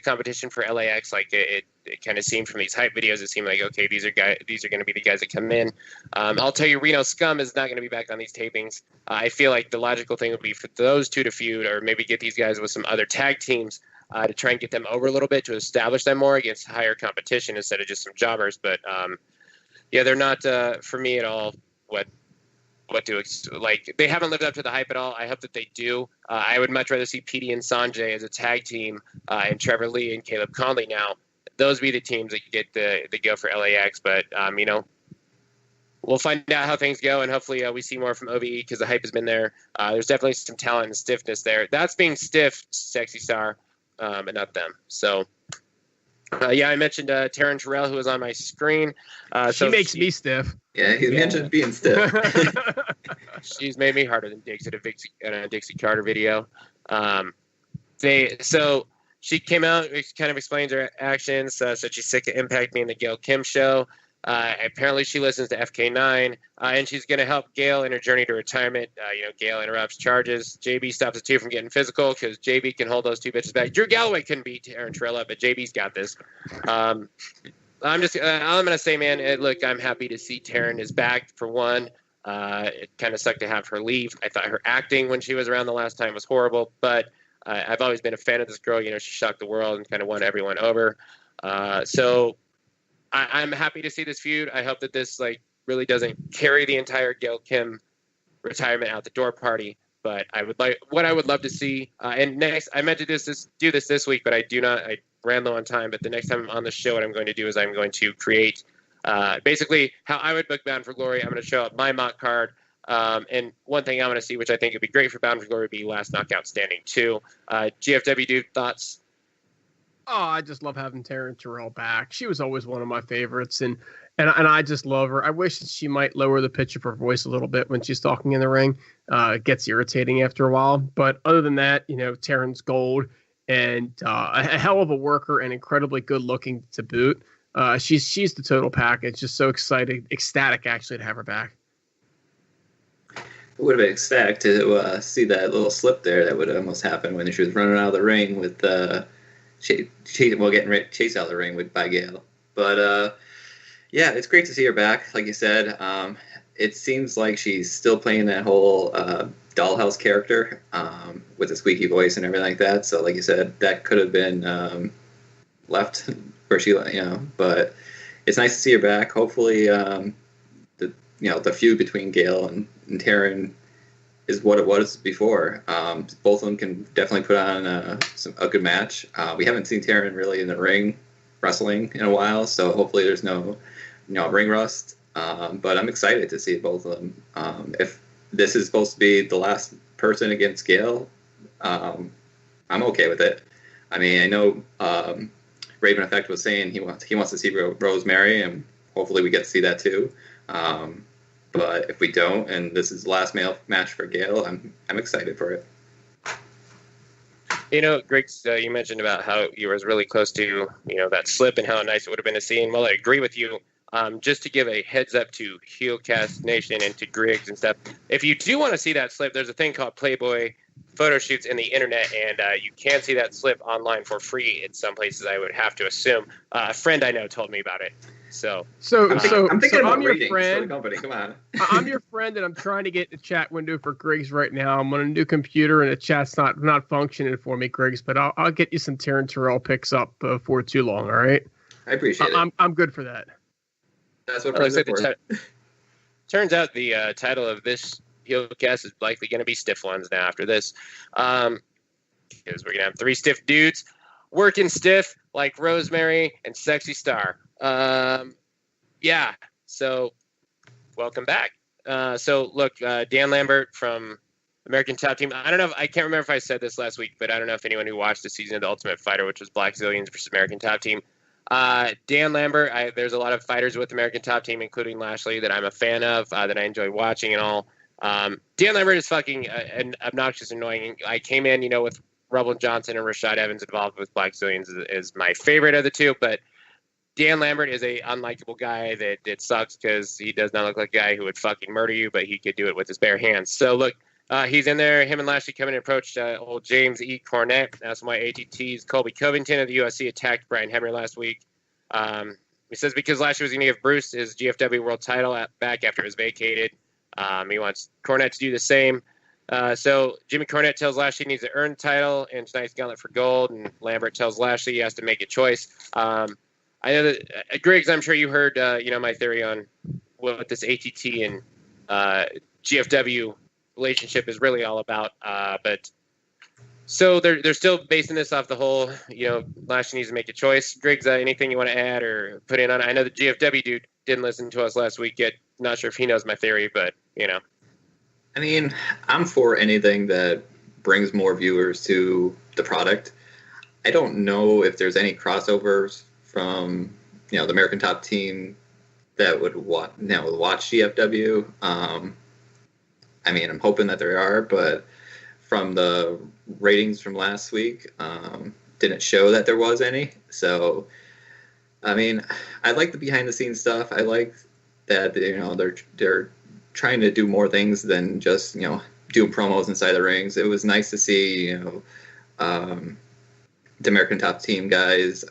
competition for LAX. Like it kind of seemed from these hype videos, it seemed like, okay, these are going to be the guys that come in. I'll tell you, Reno Scum is not going to be back on these tapings. I feel like the logical thing would be for those two to feud, or maybe get these guys with some other tag teams to try and get them over a little bit to establish them more against higher competition instead of just some jobbers. But they're not for me at all they haven't lived up to the hype at all. I hope that they do. I would much rather see Petey and Sanjay as a tag team, and Trevor Lee and Caleb Conley now. Those be the teams that get the go for LAX. But we'll find out how things go, and hopefully we see more from OVE because the hype has been there. There's definitely some talent and stiffness there. That's being stiff, Sexy Star, but not them. So. I mentioned Taryn Terrell, who was on my screen. She makes me stiff. Yeah, he mentioned being stiff. She's made me harder than Dix at a Dixie Carter video. So she came out, kind of explains her actions. Said she's sick of Impact being the Gail Kim show. Apparently she listens to FK9, and she's going to help Gail in her journey to retirement. Gail interrupts charges. JB stops the two from getting physical because JB can hold those two bitches back. Drew Galloway couldn't beat Aaron Trella, but JB's got this. I'm going to say, man, look, I'm happy to see Taryn is back for one. It kind of sucked to have her leave. I thought her acting when she was around the last time was horrible, but I've always been a fan of this girl. She shocked the world and kind of won everyone over. So I'm happy to see this feud. I hope that this really doesn't carry the entire Gail Kim retirement out the door party. But I would love to see. And next, I meant to do this week, but I ran low on time. But the next time I'm on the show, what I'm going to do is I'm going to create basically how I would book Bound for Glory. I'm going to show up my mock card. And one thing I'm going to see, which I think would be great for Bound for Glory, would be Last Knockout Standing 2. GFW, dude, thoughts? Oh, I just love having Taryn Terrell back. She was always one of my favorites, and I just love her. I wish that she might lower the pitch of her voice a little bit when she's talking in the ring. It gets irritating after a while. But other than that, Taryn's gold and a hell of a worker and incredibly good looking to boot. She's the total package. Just so ecstatic actually to have her back. It would have been ecstatic to see that little slip there that would almost happen when she was running out of the ring with getting chased out of the ring by Gail. But yeah, it's great to see her back. Like you said, it seems like she's still playing that whole dollhouse character with a squeaky voice and everything like that. So, like you said, that could have been left where she, But it's nice to see her back. Hopefully, the feud between Gail and Taryn is what it was before. Both of them can definitely put on a good match. We haven't seen Taryn really in the ring wrestling in a while, so hopefully there's no ring rust. But I'm excited to see both of them. If this is supposed to be the last person against Gail, I'm okay with it. I mean, I know Raven Effect was saying he wants to see Rosemary, and hopefully we get to see that too. But if we don't, and this is the last male match for Gail, I'm excited for it. Greg, you mentioned about how you were really close to that slip and how nice it would have been to see. And well, I agree with you. Just to give a heads up to Heelcast Nation and to Griggs and stuff, if you do want to see that slip, there's a thing called Playboy photo shoots in the internet, and you can see that slip online for free in some places, I would have to assume. A friend I know told me about it. So I'm thinking about your ratings friend. for the company. Come on. I'm your friend, and I'm trying to get the chat window for Griggs right now. I'm on a new computer, and the chat's not functioning for me, Griggs. But I'll get you some Taryn Terrell picks up before too long. All right. I appreciate it. I'm good for that. That's what friends are for. Turns out the title of this Heelcast is likely going to be Stiff Ones now after this. Because we're going to have 3 stiff dudes working stiff like Rosemary and Sexy Star. Yeah, so welcome back. So look, Dan Lambert from American Top Team. I can't remember if I said this last week, but I don't know if anyone who watched the season of The Ultimate Fighter, which was Black Zillions versus American Top Team. Dan Lambert, there's a lot of fighters with American Top Team, including Lashley, that I'm a fan of, that I enjoy watching and all. Dan Lambert is fucking obnoxious, annoying. I came in, with Rebel Johnson and Rashad Evans involved with Black Zillions is my favorite of the two, but Dan Lambert is a unlikable guy that it sucks because he does not look like a guy who would fucking murder you, but he could do it with his bare hands. So look, he's in there. Him and Lashley coming and approached old James E. Cornette. That's why ATT's Colby Covington of the UFC attacked Brian Hebner last week. He says because Lashley was going to give Bruce his GFW world title back after it was vacated. He wants Cornette to do the same. So Jimmy Cornette tells Lashley he needs to earn the title in tonight's Gauntlet for Gold, and Lambert tells Lashley he has to make a choice. I know that, Griggs, I'm sure you heard, my theory on what this ATT and GFW relationship is really all about. But so they're still basing this off the whole, Lashley needs to make a choice. Griggs, anything you want to add or put in on it? I know the GFW dude didn't listen to us last week yet. Not sure if he knows my theory, but, I mean, I'm for anything that brings more viewers to the product. I don't know if there's any crossovers from the American Top Team that would watch GFW. I mean, I'm hoping that there are, but from the ratings from last week, didn't show that there was any. So, I mean, I like the behind the scenes stuff. I like that they're trying to do more things than just doing promos inside the rings. It was nice to see the American Top Team guys,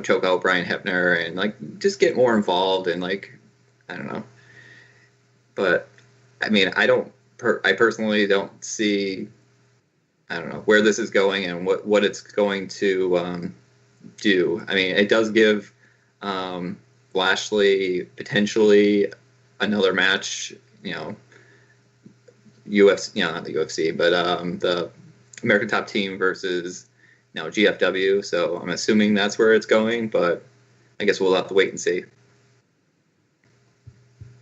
choke out Brian Hebner and just get more involved and I don't know. But I mean, I personally don't see, I don't know where this is going and what it's going to do. I mean, it does give Lashley potentially another match, UFC, not the UFC, but the American Top Team versus GFW. So I'm assuming that's where it's going, but I guess we'll have to wait and see.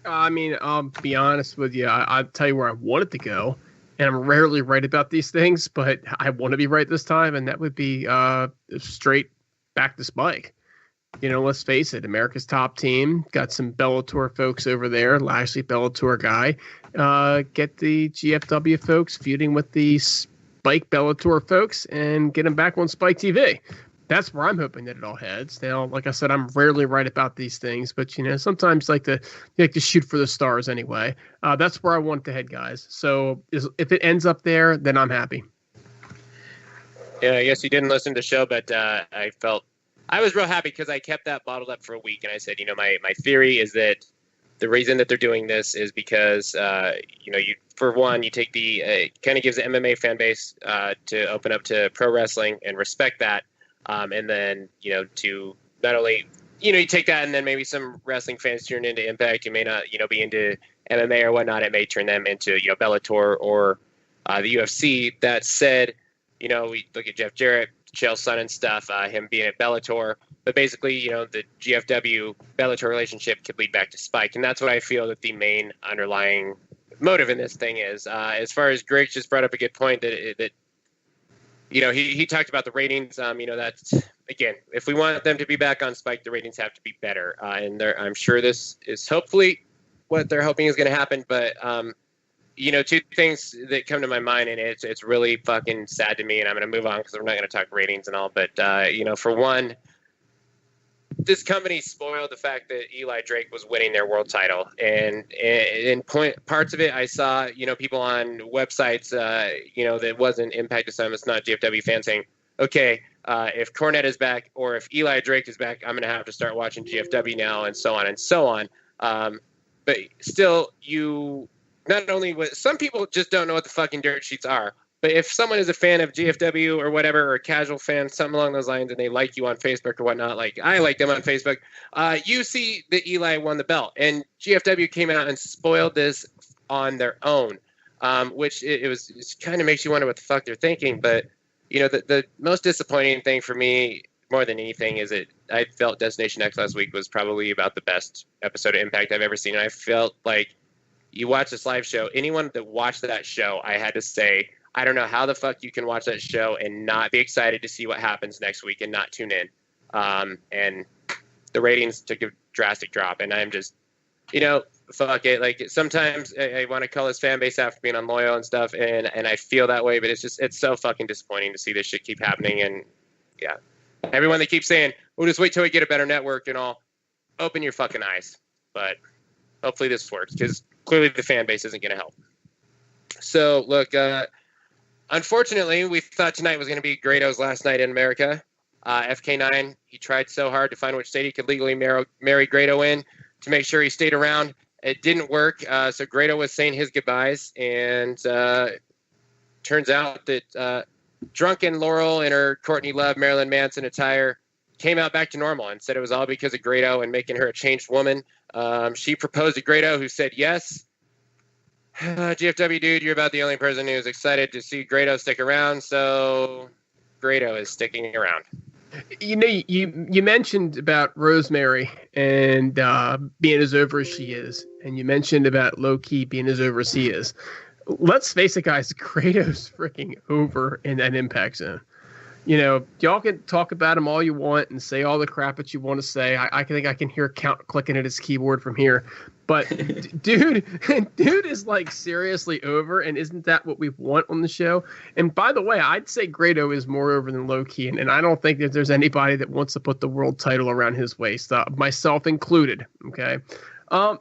I mean, I'll be honest with you. I'll tell you where I want it to go, and I'm rarely right about these things, but I want to be right this time, and that would be straight back to Spike. Let's face it, America's top team, got some Bellator folks over there, Lashley Bellator guy. Get the GFW folks feuding with the Spike Bellator folks and get them back on Spike TV. That's where I'm hoping that it all heads. Now, like I said, I'm rarely right about these things, but sometimes you like to shoot for the stars anyway. That's where I want it to head, guys. So if it ends up there, then I'm happy. Yeah, I guess you didn't listen to the show, but I was real happy because I kept that bottled up for a week, and I said, my theory is that the reason that they're doing this is because, you take the kind of gives the MMA fan base to open up to pro wrestling and respect that. And then, to not only, you take that and then maybe some wrestling fans turn into Impact. You may not, be into MMA or whatnot. It may turn them into, Bellator or the UFC. That said, we look at Jeff Jarrett, Chael's son and stuff, him being at Bellator. But basically, the GFW Bellator relationship could lead back to Spike. And that's what I feel that the main underlying motive in this thing is. As far as Greg just brought up a good point that he talked about the ratings. That's, again, if we want them to be back on Spike, the ratings have to be better. And I'm sure this is hopefully what they're hoping is going to happen. But, two things that come to my mind, and it's really fucking sad to me, and I'm going to move on because we're not going to talk ratings and all. But, for one, this company spoiled the fact that Eli Drake was winning their world title, and in parts of it, I saw people on websites that wasn't Impact to some, it's not GFW fans saying, okay, if Cornette is back or if Eli Drake is back, I'm going to have to start watching GFW now, and so on and so on. But still, not only some people just don't know what the fucking dirt sheets are. But if someone is a fan of GFW or whatever, or a casual fan, something along those lines, and they like you on Facebook or whatnot, like I like them on Facebook, you see that Eli won the belt. And GFW came out and spoiled this on their own, which it kind of makes you wonder what the fuck they're thinking. But, the most disappointing thing for me, more than anything, is that I felt Destination X last week was probably about the best episode of Impact I've ever seen. And I felt like you watch this live show, anyone that watched that show, I had to say, I don't know how the fuck you can watch that show and not be excited to see what happens next week and not tune in. And the ratings took a drastic drop, and I'm just, fuck it. Like sometimes I want to call this fan base after being on Loyal and stuff, and I feel that way, but it's so fucking disappointing to see this shit keep happening. And yeah, everyone that keeps saying, we'll just wait till we get a better network and all, open your fucking eyes. But hopefully this works, because clearly the fan base isn't going to help. So look, unfortunately, we thought tonight was going to be Grado's last night in America. FK9, he tried so hard to find which state he could legally marry Grado in to make sure he stayed around. It didn't work, so Grado was saying his goodbyes, and turns out that drunken Laurel in her Courtney Love, Marilyn Manson attire came out back to normal and said it was all because of Grado and making her a changed woman. She proposed to Grado, who said yes. GFW dude, you're about the only person who's excited to see Grado stick around, so Grado is sticking around. You mentioned about Rosemary and being as over as she is, and you mentioned about Low-Ki being as over as he is. Let's face it, guys, Grado's freaking over in that Impact Zone. Y'all can talk about him all you want and say all the crap that you want to say. I think I can hear Count clicking at his keyboard from here. But dude is like seriously over, and isn't that what we want on the show? And by the way, I'd say Grado is more over than Low-Ki, and I don't think that there's anybody that wants to put the world title around his waist, myself included. Okay.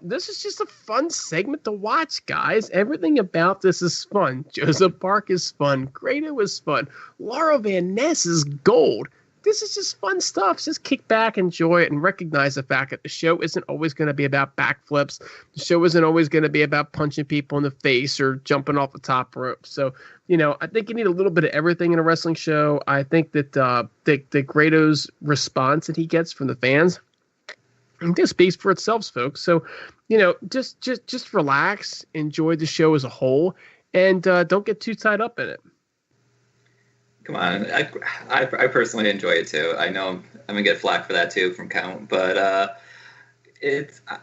This is just a fun segment to watch, guys. Everything about this is fun. Joseph Park is fun. Grado is fun. Laura Van Ness is gold. This is just fun stuff. Just kick back, enjoy it, and recognize the fact that the show isn't always going to be about backflips. The show isn't always going to be about punching people in the face or jumping off the top rope. So, I think you need a little bit of everything in a wrestling show. I think that that Grado's response that he gets from the fans, and this speaks for itself, folks. So, just relax, enjoy the show as a whole, and don't get too tied up in it. Come on, I personally enjoy it too. I know I'm gonna get flack for that too from Count, but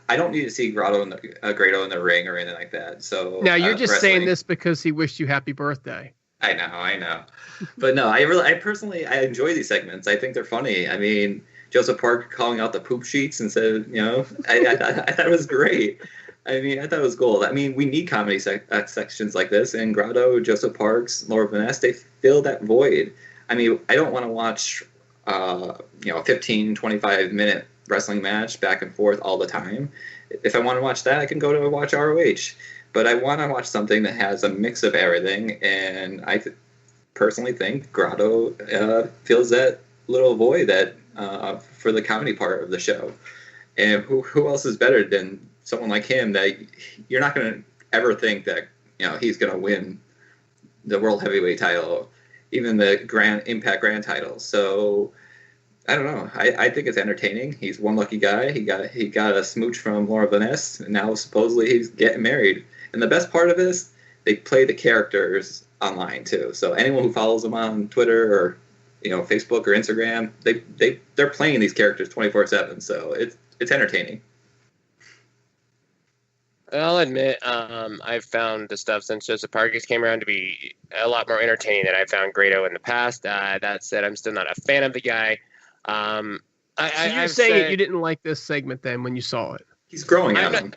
I don't need to see Grado in the ring or anything like that. So now you're just saying this because he wished you happy birthday. I know. But no, I personally, I enjoy these segments. I think they're funny. I mean, Joseph Park calling out the poop sheets and said, I thought it was great. I mean, I thought it was gold. I mean, we need comedy sections like this, and Grotto, Joseph Parks, Laura Vaness, they fill that void. I mean, I don't want to watch, a 15, 25-minute wrestling match back and forth all the time. If I want to watch that, I can go to watch ROH. But I want to watch something that has a mix of everything, and I personally think Grotto fills that little void that for the comedy part of the show. And who else is better than someone like him that you're not going to ever think that he's going to win the World Heavyweight title, even the Grand Impact Grand title. So I don't know. I think it's entertaining. He's one lucky guy. He got a smooch from Laura Vaness, and now supposedly he's getting married. And the best part of this, they play the characters online too. So anyone who follows them on Twitter or Facebook or Instagram, they're playing these characters 24/7. So it's entertaining. I'll admit, I've found the stuff since Joseph Parkes came around to be a lot more entertaining than I found Grado in the past. That said, I'm still not a fan of the guy. So you're saying you didn't like this segment then when you saw it? He's growing on him.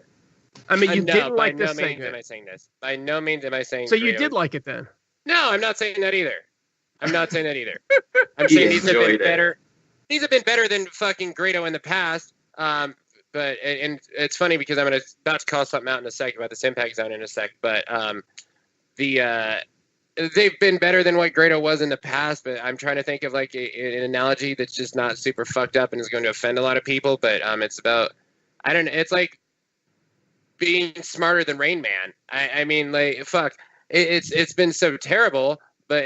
I mean, you didn't like this segment. By no means am I saying this. By no means am I saying. So you did like it then? No, I'm not saying that either. I'm saying these have been better. These have been better than fucking Grado in the past. But it's funny because I'm about to call something out in a sec about this Impact Zone in a sec. But they've been better than what Grado was in the past. But I'm trying to think of like an analogy that's just not super fucked up and is going to offend a lot of people. But it's about It's like being smarter than Rain Man. I mean, like, fuck. It's been so terrible, but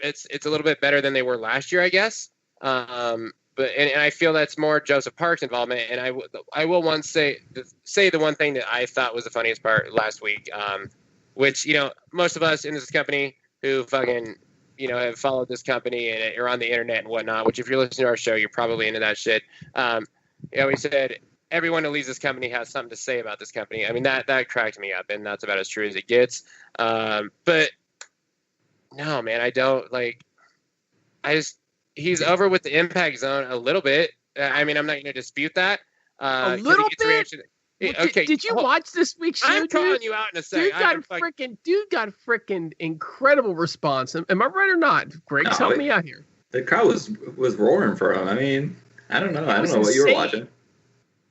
it's a little bit better than they were last year, I guess. But I feel that's more Joseph Parks' involvement. And I will say the one thing that I thought was the funniest part last week, which most of us in this company who fucking have followed this company and are on the internet and whatnot. Which if you're listening to our show, you're probably into that shit. We said everyone who leaves this company has something to say about this company. I mean that cracked me up, and that's about as true as it gets. But no, man, I don't like. He's over with the Impact Zone a little bit. I mean, I'm not going to dispute that. A little bit? Okay. Did you watch this week's show, I'm calling you out in a second. Dude got a freaking incredible response. Am I right or not? Greg, help me out here. The crowd was roaring for him. I mean, I don't know. I don't know what you were watching.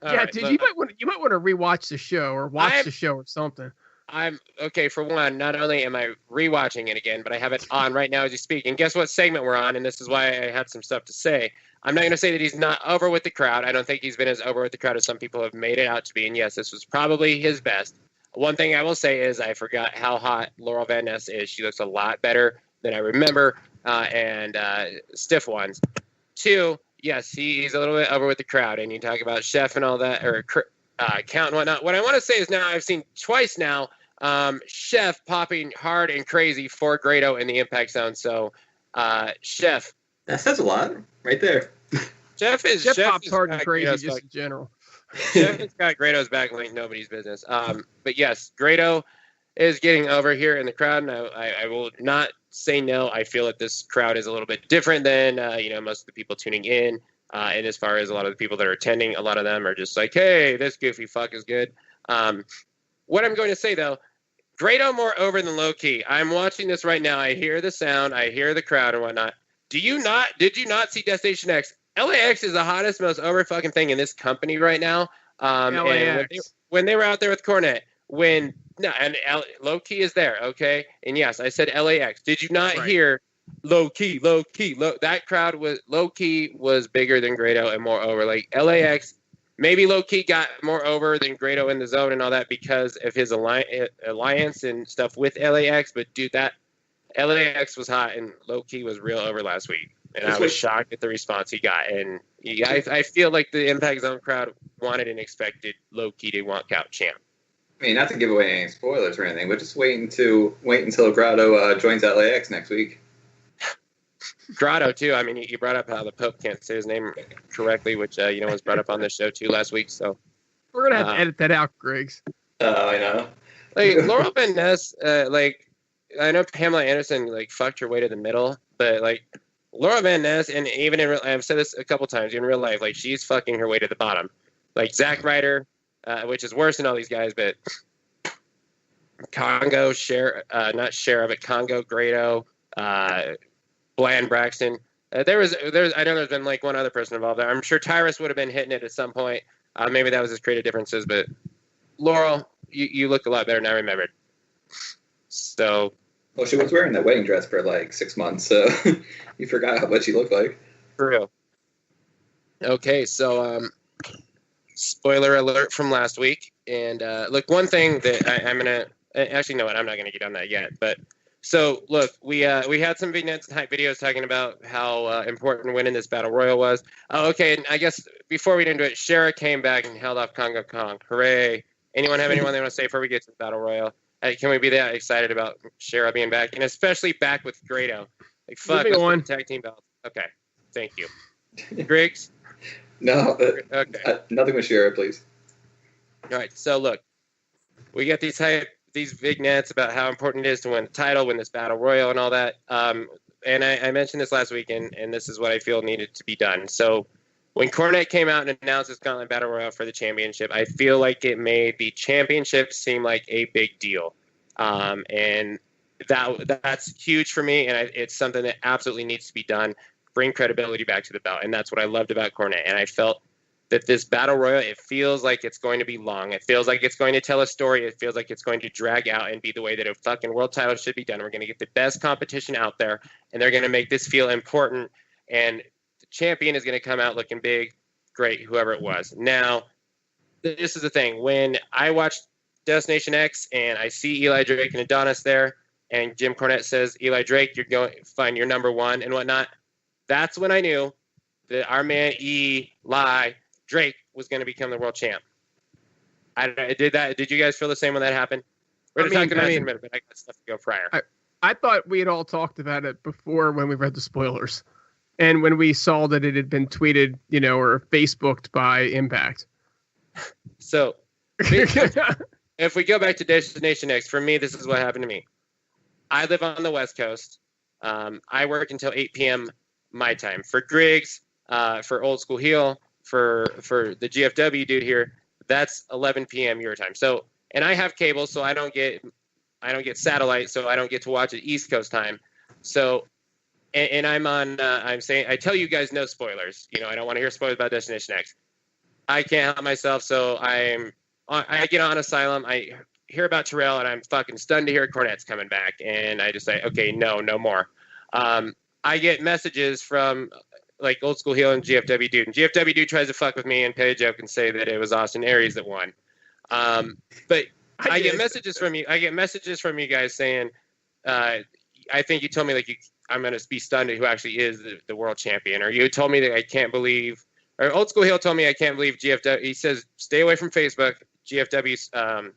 You might want to rewatch the show or watch the show or something. I'm okay. For one, not only am I rewatching it again, but I have it on right now as you speak. And guess what segment we're on? And this is why I had some stuff to say. I'm not going to say that he's not over with the crowd. I don't think he's been as over with the crowd as some people have made it out to be. And yes, this was probably his best. One thing I will say is I forgot how hot Laurel Van Ness is. She looks a lot better than I remember. And stiff ones. Two, yes, he's a little bit over with the crowd. And you talk about Chef and all that, or Count and whatnot. What I want to say is now I've seen twice now. Chef popping hard and crazy for Grado in the Impact Zone. So, Chef. That says a lot right there. Chef pops hard and crazy just in general. Chef has got Grado's back like nobody's business. But yes, Grado is getting over here in the crowd, and I will not say no. I feel that this crowd is a little bit different than most of the people tuning in. And as far as a lot of the people that are attending, a lot of them are just like, hey, this goofy fuck is good. What I'm going to say, though, Grado more over than low key. I'm watching this right now. I hear the sound. I hear the crowd and whatnot. Did you not see Destination X? LAX is the hottest, most over fucking thing in this company right now. And when they were out there with Cornette, low key is there, okay? And yes, I said LAX. Did you not hear low key? That crowd was low key was bigger than Grado and more over. Like LAX. Maybe low-key got more over than Grado in the zone and all that because of his alliance and stuff with LAX. But, dude, that LAX was hot and low-key was real over last week. And I was shocked at the response he got. And I feel like the Impact Zone crowd wanted and expected low-key to walk out champ. I mean, not to give away any spoilers or anything, but just wait until Grado joins LAX next week. Grado too. I mean, you brought up how the Pope can't say his name correctly, which was brought up on this show too last week. So we're gonna have to edit that out, Griggs. I know. Like Laurel Van Ness, I know Pamela Anderson like fucked her way to the middle, but like Laura Van Ness, and even in I've said this a couple times in real life, like she's fucking her way to the bottom. Like Zack Ryder, which is worse than all these guys, but Congo, not Shara, but Congo, Grado, Bland, Braxton. There's I know there's been like one other person involved there. I'm sure Tyrus would have been hitting it at some point. Maybe that was his creative differences, but Laurel, you look a lot better than I remembered. So. Well, she was wearing that wedding dress for like 6 months, so you forgot how much she looked like. For real. Okay, so spoiler alert from last week. And look, one thing that I'm going to – actually, no, I'm not going to get on that yet. But so, look, we had some vignettes and hype videos talking about how important winning this Battle Royal was. Oh, okay, and I guess before we get into it, Shara came back and held off Congo Kong. Hooray. Anyone have anyone they want to say before we get to the Battle Royal? Can we be that excited about Shara being back, and especially back with Grado? Like, fuck, let's put the tag team belts. Okay, thank you. Griggs? No, okay. Nothing with Shara, please. All right, so look, we got these vignettes about how important it is to win the title, win this Battle Royal, and all that. And I mentioned this last week, and this is what I feel needed to be done. So when Cornette came out and announced his Gauntlet Battle Royal for the championship, I feel like it made the championship seem like a big deal. And that's huge for me, and it's something that absolutely needs to be done. Bring credibility back to the belt, and that's what I loved about Cornette. And I felt that this Battle Royal, it feels like it's going to be long. It feels like it's going to tell a story. It feels like it's going to drag out and be the way that a fucking world title should be done. We're going to get the best competition out there, and they're going to make this feel important, and champion is going to come out looking big, great, whoever it was. Now, this is the thing. When I watched Destination X and I see Eli Drake and Adonis there, and Jim Cornette says, Eli Drake, you're number one and whatnot, that's when I knew that our man Eli Drake was going to become the world champ. I did that. Did you guys feel the same when that happened? We're going to talk about it in a minute, but I got stuff to go prior. I thought we had all talked about it before when we read the spoilers. And when we saw that it had been tweeted, or Facebooked by Impact. So, if we go back to Destination X, for me, this is what happened to me. I live on the West Coast. I work until 8 p.m. my time. For Griggs, for Old School Heel, for the GFW dude here, that's 11 p.m. your time. So, and I have cable, so I don't get satellite, so I don't get to watch it East Coast time. So. And I'm on. I'm saying I tell you guys no spoilers. I don't want to hear spoilers about Destination X. I can't help myself, so I get on Asylum. I hear about Terrell, and I'm fucking stunned to hear Cornette's coming back. And I just say, okay, no more. I get messages from like Old School Heel and GFW Dude, and GFW Dude tries to fuck with me and play a joke and say that it was Austin Aries that won. But I get messages from you. I get messages from you guys saying, I think you told me I'm going to be stunned at who actually is the world champion. Or you told me that I can't believe, or Old School Heel told me I can't believe GFW. He says, stay away from Facebook. GFW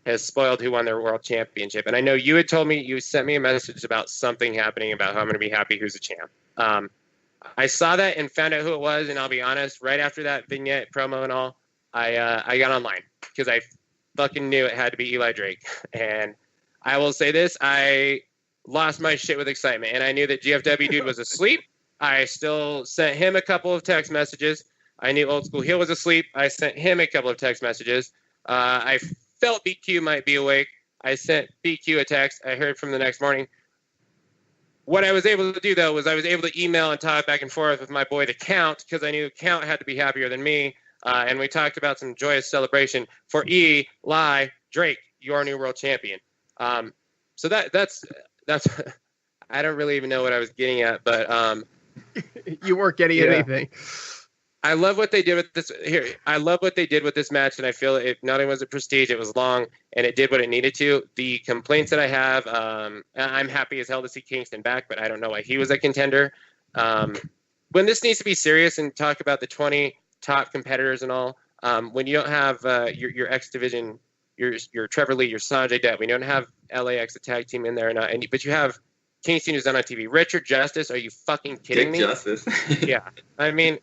has spoiled who won their world championship. And I know you had told me, you sent me a message about something happening about how I'm going to be happy who's a champ. I saw that and found out who it was. And I'll be honest, right after that vignette promo and all, I got online because I fucking knew it had to be Eli Drake. And I will say this, I lost my shit with excitement, and I knew that GFW Dude was asleep. I still sent him a couple of text messages. I knew Old School Heel was asleep. I sent him a couple of text messages. I felt BQ might be awake. I sent BQ a text. I heard from the next morning. What I was able to do, though, was I was able to email and talk back and forth with my boy, The Count, because I knew Count had to be happier than me. And we talked about some joyous celebration for Eli Drake, your new world champion. So that's I don't really even know what I was getting at, but you weren't getting anything. I love what they did with this here. I love what they did with this match, and I feel it not only was it prestige, it was long, and it did what it needed to. The complaints that I have, I'm happy as hell to see Kingston back, but I don't know why he was a contender. When this needs to be serious and talk about the 20 top competitors and all, when you don't have your X division, your Trevor Lee, your Sanjay Dutt, we don't have LAX a tag team in there, but you have Kingston who's on TV. Richard Justice, are you fucking kidding me? Justice. Yeah, I mean.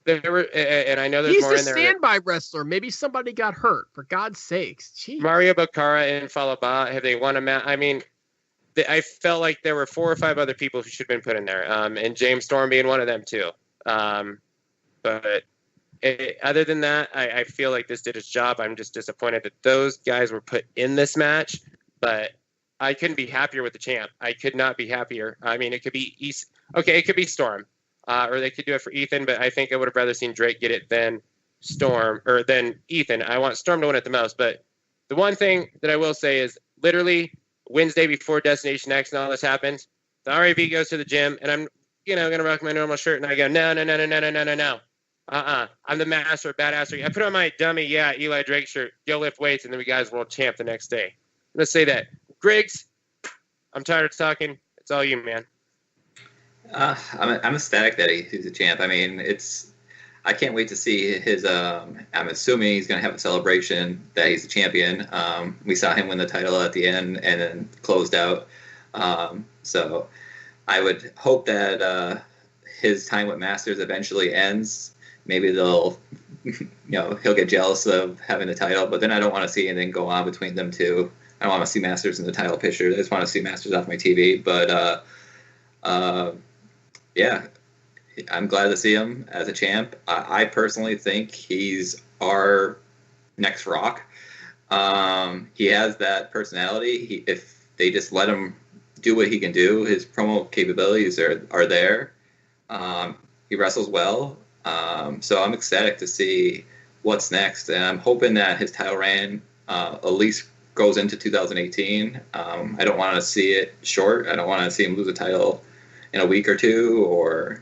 There were, and I know there's more in there. He's a standby wrestler. Maybe somebody got hurt. For God's sakes, jeez. Mario Baccara and Falaba, have they won a match? I mean, I felt like there were 4 or 5 other people who should have been put in there, and James Storm being one of them too. But other than that, I feel like this did its job. I'm just disappointed that those guys were put in this match, but I couldn't be happier with the champ. I could not be happier. I mean, it could be it could be Storm, or they could do it for Ethan, but I think I would have rather seen Drake get it than Storm or than Ethan. I want Storm to win it the most. But the one thing that I will say is literally Wednesday before Destination X and all this happens, the RAV goes to the gym, and I'm going to rock my normal shirt, and I go, no. I'm the master of badassery. I put on my dummy, Eli Drake shirt, go lift weights, and then we guys world champ the next day. I'm going to say that. Griggs, I'm tired of talking. It's all you, man. I'm ecstatic that he's a champ. I mean, I can't wait to see his. I'm assuming he's going to have a celebration that he's a champion. We saw him win the title at the end and then closed out. So I would hope that his time with Masters eventually ends. Maybe he'll get jealous of having the title, but then I don't want to see anything go on between them two. I don't want to see Masters in the title picture. I just want to see Masters off my TV. But I'm glad to see him as a champ. I personally think he's our next Rock. He has that personality. If they just let him do what he can do, his promo capabilities are there. He wrestles well. So I'm ecstatic to see what's next. And I'm hoping that his title reign at least goes into 2018. I don't want to see it short. I don't want to see him lose a title in a week or two,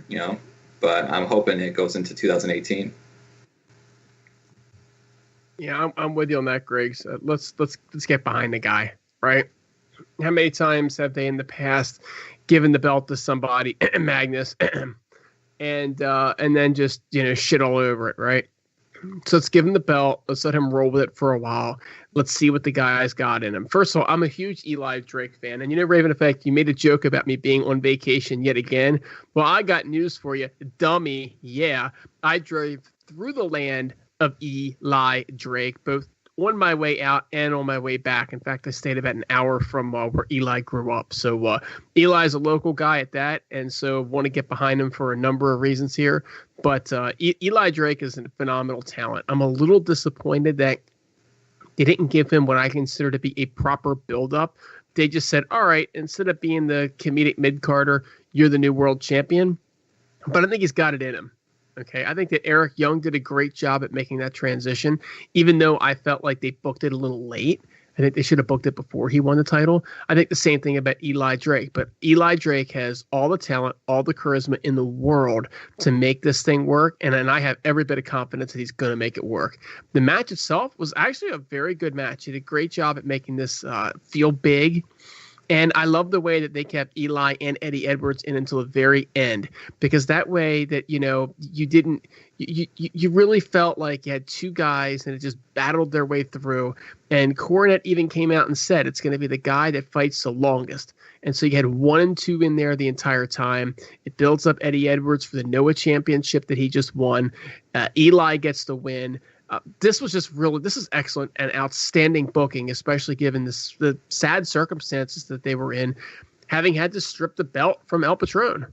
but I'm hoping it goes into 2018. Yeah, I'm with you on that, Griggs. Let's get behind the guy, right? How many times have they in the past given the belt to somebody, Magnus, and then just shit all over it, right? So let's give him the belt. Let's let him roll with it for a while. Let's see what the guy's got in him. First of all, I'm a huge Eli Drake fan. And Raven Effect, you made a joke about me being on vacation yet again. Well, I got news for you. Dummy, yeah. I drove through the land of Eli Drake, both on my way out and on my way back. In fact, I stayed about an hour from where Eli grew up. So Eli's a local guy at that, and so want to get behind him for a number of reasons here. But Eli Drake is a phenomenal talent. I'm a little disappointed that they didn't give him what I consider to be a proper build-up. They just said, all right, instead of being the comedic mid-carder, you're the new world champion. But I think he's got it in him. Okay, I think that Eric Young did a great job at making that transition, even though I felt like they booked it a little late. I think they should have booked it before he won the title. I think the same thing about Eli Drake, but Eli Drake has all the talent, all the charisma in the world to make this thing work, and I have every bit of confidence that he's going to make it work. The match itself was actually a very good match. He did a great job at making this feel big. And I love the way that they kept Eli and Eddie Edwards in until the very end, because that way that, you really felt like you had two guys and it just battled their way through. And Cornette even came out and said it's going to be the guy that fights the longest. And so you had 1 and 2 in there the entire time. It builds up Eddie Edwards for the Noah Championship that he just won. Eli gets the win. This is excellent and outstanding booking, especially given the sad circumstances that they were in, having had to strip the belt from El Patron.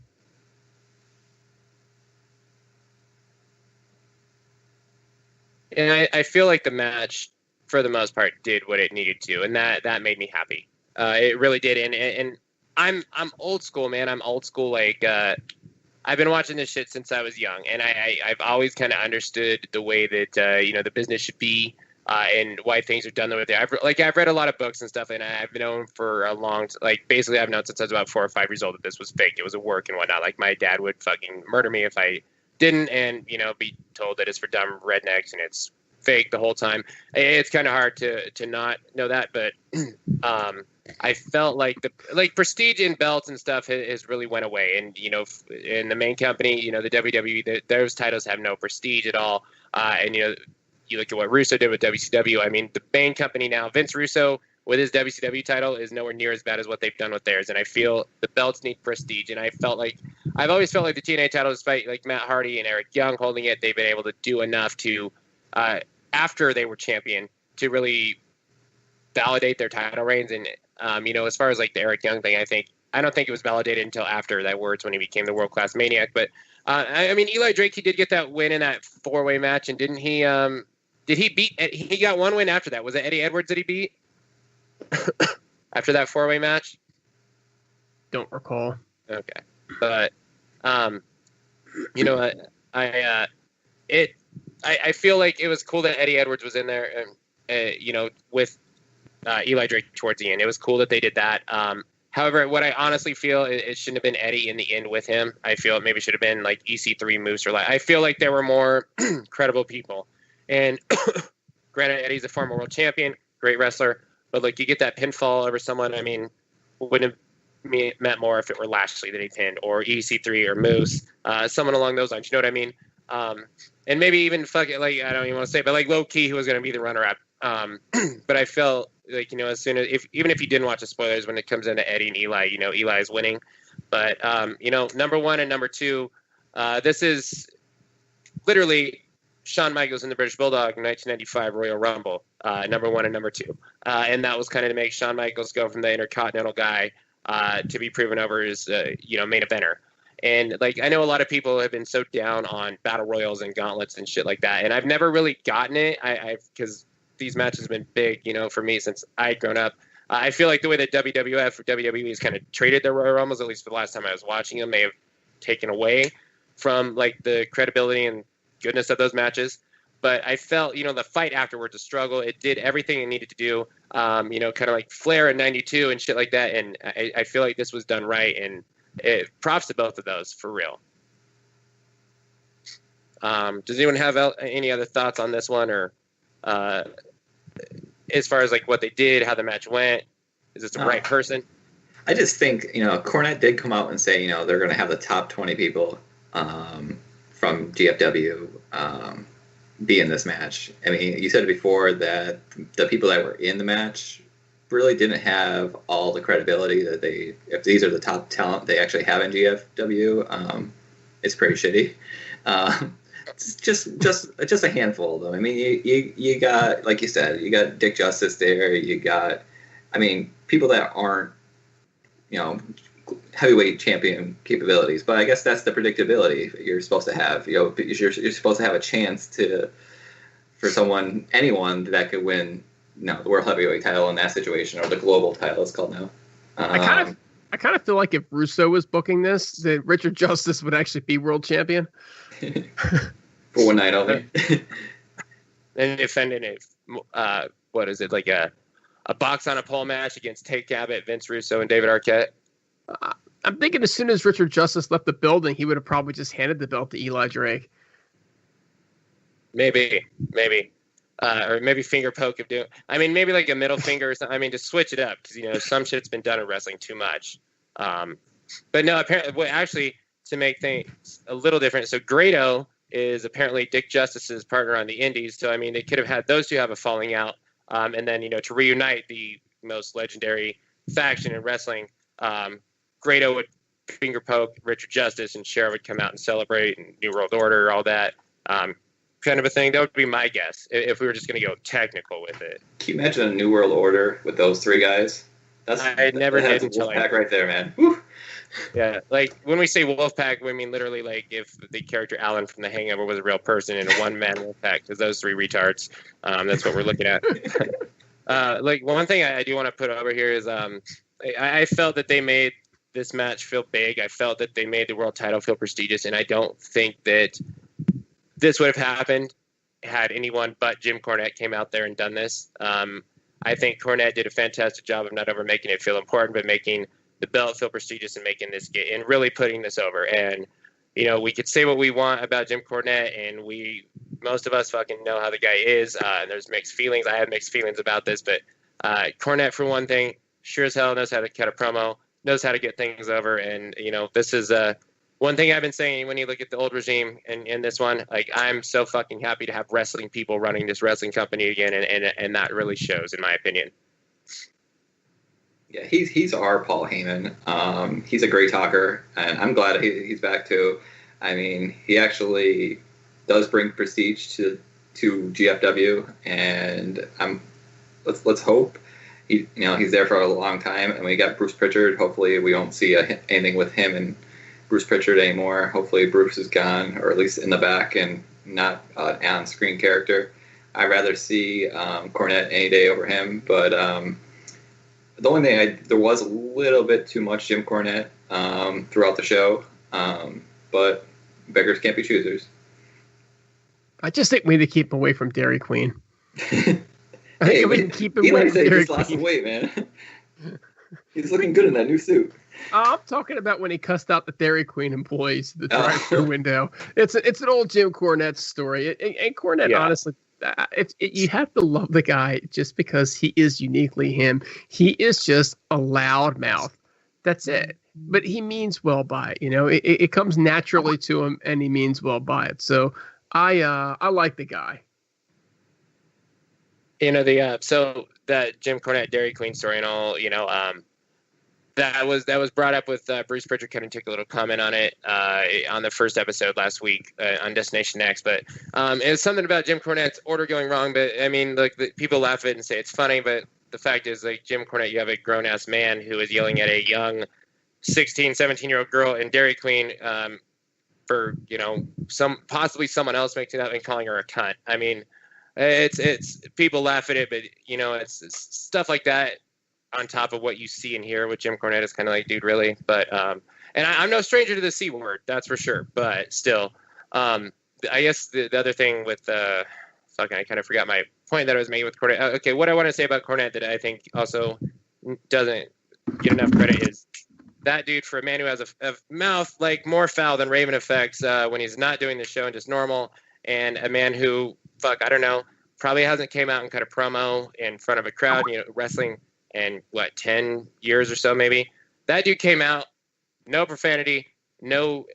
And I feel like the match, for the most part, did what it needed to, and that made me happy. It really did, and I'm old school, man. I'm old school, like. I've been watching this shit since I was young, and I've always kind of understood the way that the business should be, and why things are done the way they are. I've read a lot of books and stuff, and I've known for a long, basically I've known since I was about 4 or 5 years old that this was fake. It was a work and whatnot. Like my dad would fucking murder me if I didn't, and be told that it's for dumb rednecks and it's fake the whole time. It's kind of hard to not know that, but I felt like the prestige in belts and stuff has really went away. And, in the main company, the WWE, those titles have no prestige at all. And, you look at what Russo did with WCW. I mean, the main company now, Vince Russo with his WCW title is nowhere near as bad as what they've done with theirs. And I feel the belts need prestige. And I've always felt like the TNA title, despite like Matt Hardy and Eric Young holding it, they've been able to do enough to, after they were champion, to really validate their title reigns. And As far as like the Eric Young thing, I don't think it was validated until after that Words when he became the world class maniac. But Eli Drake, he did get that win in that 4-way match, and didn't he? Did he beat? He got one win after that. Was it Eddie Edwards that he beat after that 4-way match? Don't recall. Okay, but I feel like it was cool that Eddie Edwards was in there, and with Eli Drake towards the end. It was cool that they did that. However, what I honestly feel it shouldn't have been Eddie in the end with him. I feel it maybe should have been like EC3, Moose, or like I feel like there were more credible people. And granted, Eddie's a former world champion, great wrestler, but like you get that pinfall over someone. I mean, wouldn't have meant more if it were Lashley that he pinned, or EC3 or Moose, someone along those lines. You know what I mean? And maybe even I don't even want to say, but like low key, who was going to be the runner up. But I felt like, as soon as even if you didn't watch the spoilers, when it comes into Eddie and Eli, Eli is winning. But number one and number two, this is literally Shawn Michaels and the British Bulldog in 1995 Royal Rumble, number one and number two, and that was kind of to make Shawn Michaels go from the Intercontinental guy to be proven over as main eventer. And like I know a lot of people have been so down on battle royals and gauntlets and shit like that, and I've never really gotten it. Because these matches have been big, for me since I'd grown up. I feel like the way that WWF or WWE has kind of traded their Royal Rumbles, at least for the last time I was watching them, may have taken away from like the credibility and goodness of those matches. But I felt, the fight afterwards, the struggle, it did everything it needed to do. Kind of like Flair in '92 and shit like that. And I feel like this was done right. And props to both of those for real. Does anyone have any other thoughts on this one, or as far as like what they did, how the match went? Is this the right person? I just think, Cornette did come out and say, they're going to have the top 20 people from GFW be in this match. I mean, you said before that the people that were in the match really didn't have all the credibility that if these are the top talent they actually have in GFW, it's pretty shitty. It's just a handful of them. I mean, you got, like you said, you got Dick Justice there. You got, people that aren't, heavyweight champion capabilities. But I guess that's the predictability you're supposed to have. You're supposed to have a chance for anyone that could win, the world heavyweight title in that situation, or the global title it's called now. I kind of feel like if Russo was booking this, that Richard Justice would actually be world champion. For one night only. And defending it, what is it, like a box on a pole match against Tate Cabot, Vince Russo, and David Arquette? I'm thinking as soon as Richard Justice left the building, he would have probably just handed the belt to Eli Drake. Maybe. Or maybe finger poke of doing. Maybe like a middle finger or something. To switch it up, because some shit's been done in wrestling too much. But no, apparently, actually, to make things a little different. So Grado is apparently Dick Justice's partner on the Indies. So they could have had those two have a falling out, and then to reunite the most legendary faction in wrestling. Grado would finger poke Richard Justice, and Cher would come out and celebrate, and New World Order, all that. Kind of a thing. That would be my guess if we were just going to go technical with it. Can you imagine a New World Order with those three guys? I never did until Wolfpack right there, man. Woo. Yeah, like when we say Wolfpack, we mean literally like if the character Alan from The Hangover was a real person in a one-man Wolfpack, because those three retards. That's what we're looking at. Like one thing I do want to put over here is I felt that they made this match feel big. I felt that they made the world title feel prestigious, and I don't think that this would have happened had anyone but Jim Cornette came out there and done this. I think Cornette did a fantastic job of not over making it feel important, but making the belt feel prestigious and making this get and really putting this over. And we could say what we want about Jim Cornette, and most of us fucking know how the guy is. And there's mixed feelings. I have mixed feelings about this, but Cornette, for one thing, sure as hell knows how to cut a promo, knows how to get things over. And this is one thing I've been saying when you look at the old regime and this one, like I'm so fucking happy to have wrestling people running this wrestling company again, and that really shows, in my opinion. Yeah, he's our Paul Heyman. He's a great talker, and I'm glad he's back too. He actually does bring prestige to GFW, and let's hope he's there for a long time, and we got Bruce Pritchard. Hopefully, we don't see anything with him and Bruce Pritchard anymore. Hopefully, Bruce is gone, or at least in the back, and not an on-screen character. I'd rather see Cornette any day over him. But the only thing there was a little bit too much Jim Cornette throughout the show, but beggars can't be choosers. I just think we need to keep him away from Dairy Queen. I think we can keep him Eli away said from he Dairy just lost some Queen. weight, man. He's looking good in that new suit. I'm talking about when he cussed out the Dairy Queen employees at the drive-thru window. It's an old Jim Cornette story. And Cornette, honestly, you have to love the guy just because he is uniquely him. He is just a loud mouth. That's it. But he means well by it. It comes naturally to him, and he means well by it. So I like the guy. So that Jim Cornette Dairy Queen story and all, that was brought up with Bruce Pritchard. Kind of took a little comment on it on the first episode last week on Destination X. But it was something about Jim Cornette's order going wrong. But I mean, people laugh at it and say it's funny, but the fact is, Jim Cornette, you have a grown ass man who is yelling at a young 16, 17-year-old girl in Dairy Queen for possibly someone else making that and calling her a cunt. I mean. It's people laugh at it, but it's stuff like that on top of what you see and hear with Jim Cornette is kind of like, dude, really? But and I'm no stranger to the C word, that's for sure. But still, I guess the other thing with I kind of forgot my point that I was making with Cornette. Okay, what I want to say about Cornette that I think also doesn't get enough credit is that dude, for a man who has a mouth like more foul than Raven Effects when he's not doing the show and just normal, and a man who. I don't know, probably hasn't came out and cut a promo in front of a crowd, wrestling in 10 years or so, maybe. That dude came out, no profanity, no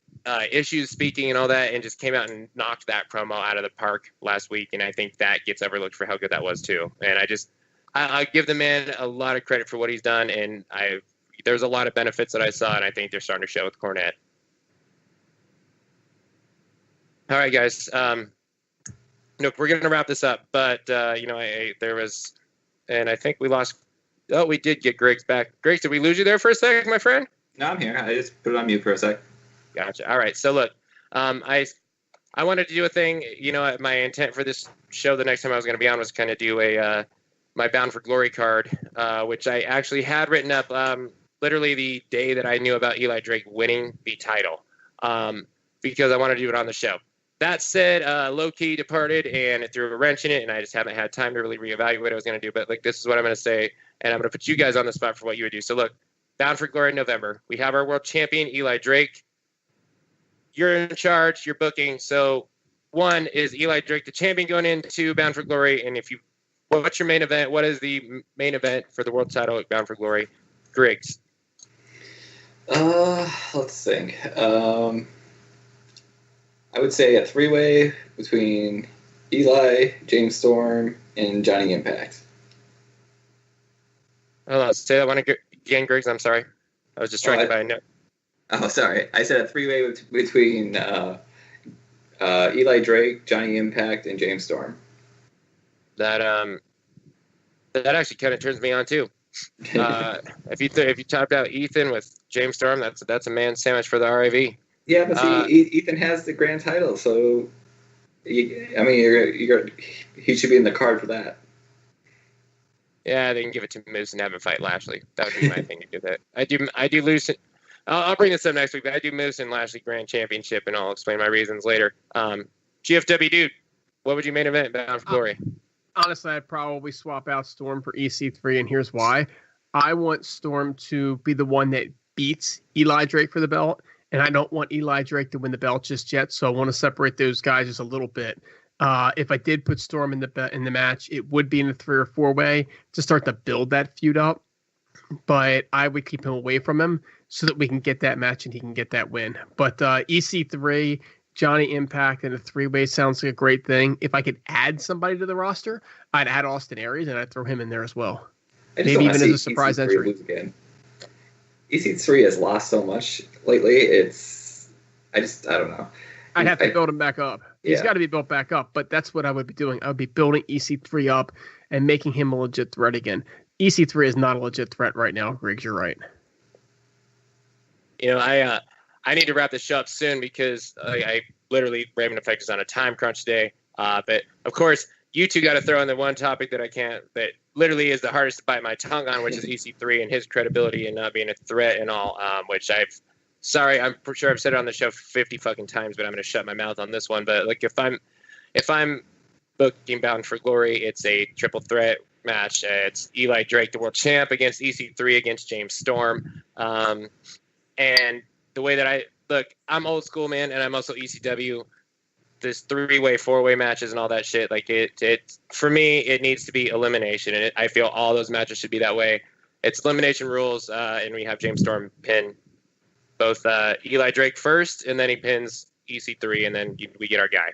issues speaking and all that, and just came out and knocked that promo out of the park last week. And I think that gets overlooked for how good that was too. And I give the man a lot of credit for what he's done. And there's a lot of benefits that I saw, and I think they're starting to show with Cornette. All right, guys. Look, we're going to wrap this up, but there was, and I think we lost. Oh, we did get Griggs back. Griggs, did we lose you there for a second, my friend? No, I'm here. I just put it on mute for a sec. Gotcha. All right. So look, I wanted to do a thing. My intent for this show the next time I was going to be on was kind of do my Bound for Glory card, which I actually had written up literally the day that I knew about Eli Drake winning the title, because I wanted to do it on the show. That said, Low-Key departed and it threw a wrench in it, and I just haven't had time to really reevaluate what I was going to do. But this is what I'm going to say, and I'm going to put you guys on the spot for what you would do. So look, Bound for Glory in November. We have our world champion, Eli Drake. You're in charge. You're booking. So one, is Eli Drake the champion going into Bound for Glory? And what's your main event? What is the main event for the world title at Bound for Glory? Griggs. Let's think. I would say a three-way between Eli, James Storm, and Johnny Impact. Hold on, say that one again, Griggs. I'm sorry. I was distracted by a note. Oh, sorry. I said a three-way between Eli Drake, Johnny Impact, and James Storm. That actually kind of turns me on too. If you topped out Ethan with James Storm, that's a man sandwich for the RIV. Yeah, but see, Ethan has the grand title, so he should be in the card for that. Yeah, they can give it to Moose and have him fight Lashley. That would be my thing to do that. I do lose. I'll bring this up next week, but I do Moose and Lashley Grand Championship, and I'll explain my reasons later. GFW dude, what would you main event Bound for Glory? Honestly, I'd probably swap out Storm for EC3, and here's why. I want Storm to be the one that beats Eli Drake for the belt. And I don't want Eli Drake to win the belt just yet, so I want to separate those guys just a little bit. If I did put Storm in the match, it would be in a 3 or 4-way to start to build that feud up. But I would keep him away from him so that we can get that match and he can get that win. But EC3, Johnny Impact, and a 3-way sounds like a great thing. If I could add somebody to the roster, I'd add Austin Aries and I'd throw him in there as well. Maybe even as a surprise entry. EC3 has lost so much lately. I don't know. I'd have to build him back up. He's got to be built back up, but that's what I would be doing. I would be building EC3 up and making him a legit threat again. EC3 is not a legit threat right now, Griggs. You're right. You know, I need to wrap this show up soon because I literally Raven Effect is on a time crunch today. But of course, you two got to throw in the one topic that that literally is the hardest to bite my tongue on, which is EC3 and his credibility and not being a threat and all. Which I'm sure I've said it on the show 50 fucking times, but I'm going to shut my mouth on this one. But like, if I'm booking Bound for Glory, it's a triple threat match. It's Eli Drake, the world champ, against EC3 against James Storm. And the way that I'm old school, man, and I'm also ECW. This 3-way, 4-way matches and all that shit, like it for me, it needs to be elimination, and I feel all those matches should be that way. It's elimination rules, and we have James Storm pin both Eli Drake first, and then he pins EC3, and then we get our guy.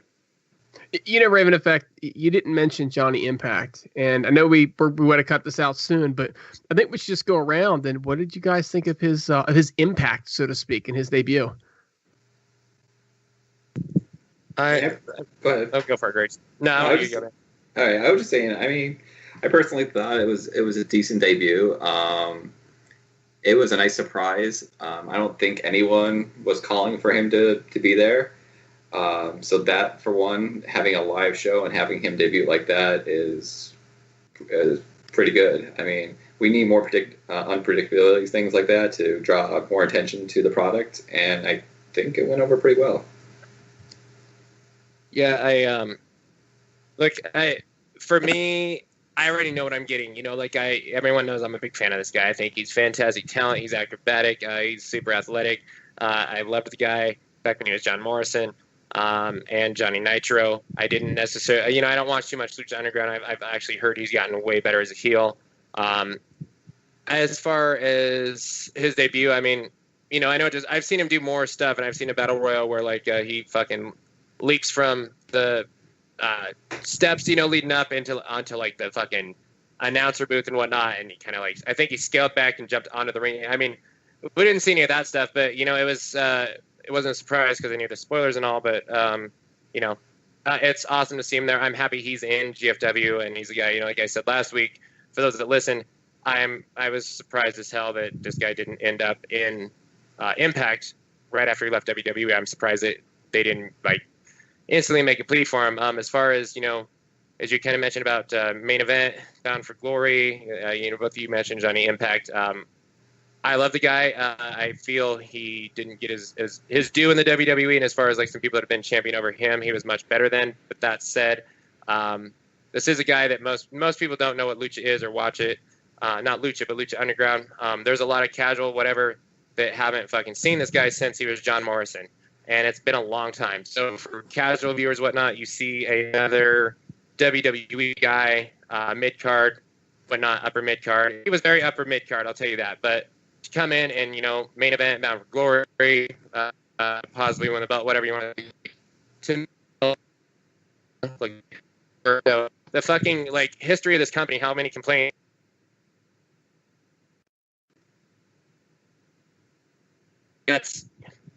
You know, Raven Effect, you didn't mention Johnny Impact, and I know we want to cut this out soon, but I think we should just go around. And what did you guys think of his impact, so to speak, in his debut? Go ahead. I'll go for it, Grace. No, all right. I was just saying. I mean, I personally thought it was a decent debut. It was a nice surprise. I don't think anyone was calling for him to be there. So that, for one, having a live show and having him debut like that is pretty good. I mean, we need more unpredictability, things like that, to draw more attention to the product, and I think it went over pretty well. Yeah, for me, I already know what I'm getting. You know, like everyone knows I'm a big fan of this guy. I think he's fantastic talent. He's acrobatic. He's super athletic. I loved the guy back when he was John Morrison. And Johnny Nitro. I didn't necessarily, I don't watch too much Lucha Underground. I've actually heard he's gotten way better as a heel. As far as his debut, I mean, I've seen him do more stuff, and I've seen a battle royal where he fucking leaps from the steps, leading up onto like the fucking announcer booth and whatnot, and he kind of I think he scaled back and jumped onto the ring. I mean, we didn't see any of that stuff, but it wasn't a surprise because I knew the spoilers and all, but it's awesome to see him there. I'm happy he's in GFW, and he's a guy, like I said last week, for those that listen, I was surprised as hell that this guy didn't end up in Impact right after he left WWE. I'm surprised that they didn't instantly make a plea for him. As far as, as you kind of mentioned about main event, Bound for Glory, both of you mentioned Johnny Impact. I love the guy. I feel he didn't get his due in the WWE, and as far as some people that have been champion over him, he was much better then. But that said, this is a guy that most people don't know what Lucha is or watch it. Not Lucha, but Lucha Underground. There's a lot of casual whatever that haven't fucking seen this guy since he was John Morrison, and it's been a long time. So for casual viewers, whatnot, you see another WWE guy, mid card, but not upper mid card. He was very upper mid card, I'll tell you that, but to come in and main event, Bound for Glory, possibly win the belt, whatever you want to the fucking history of this company, how many complaints that's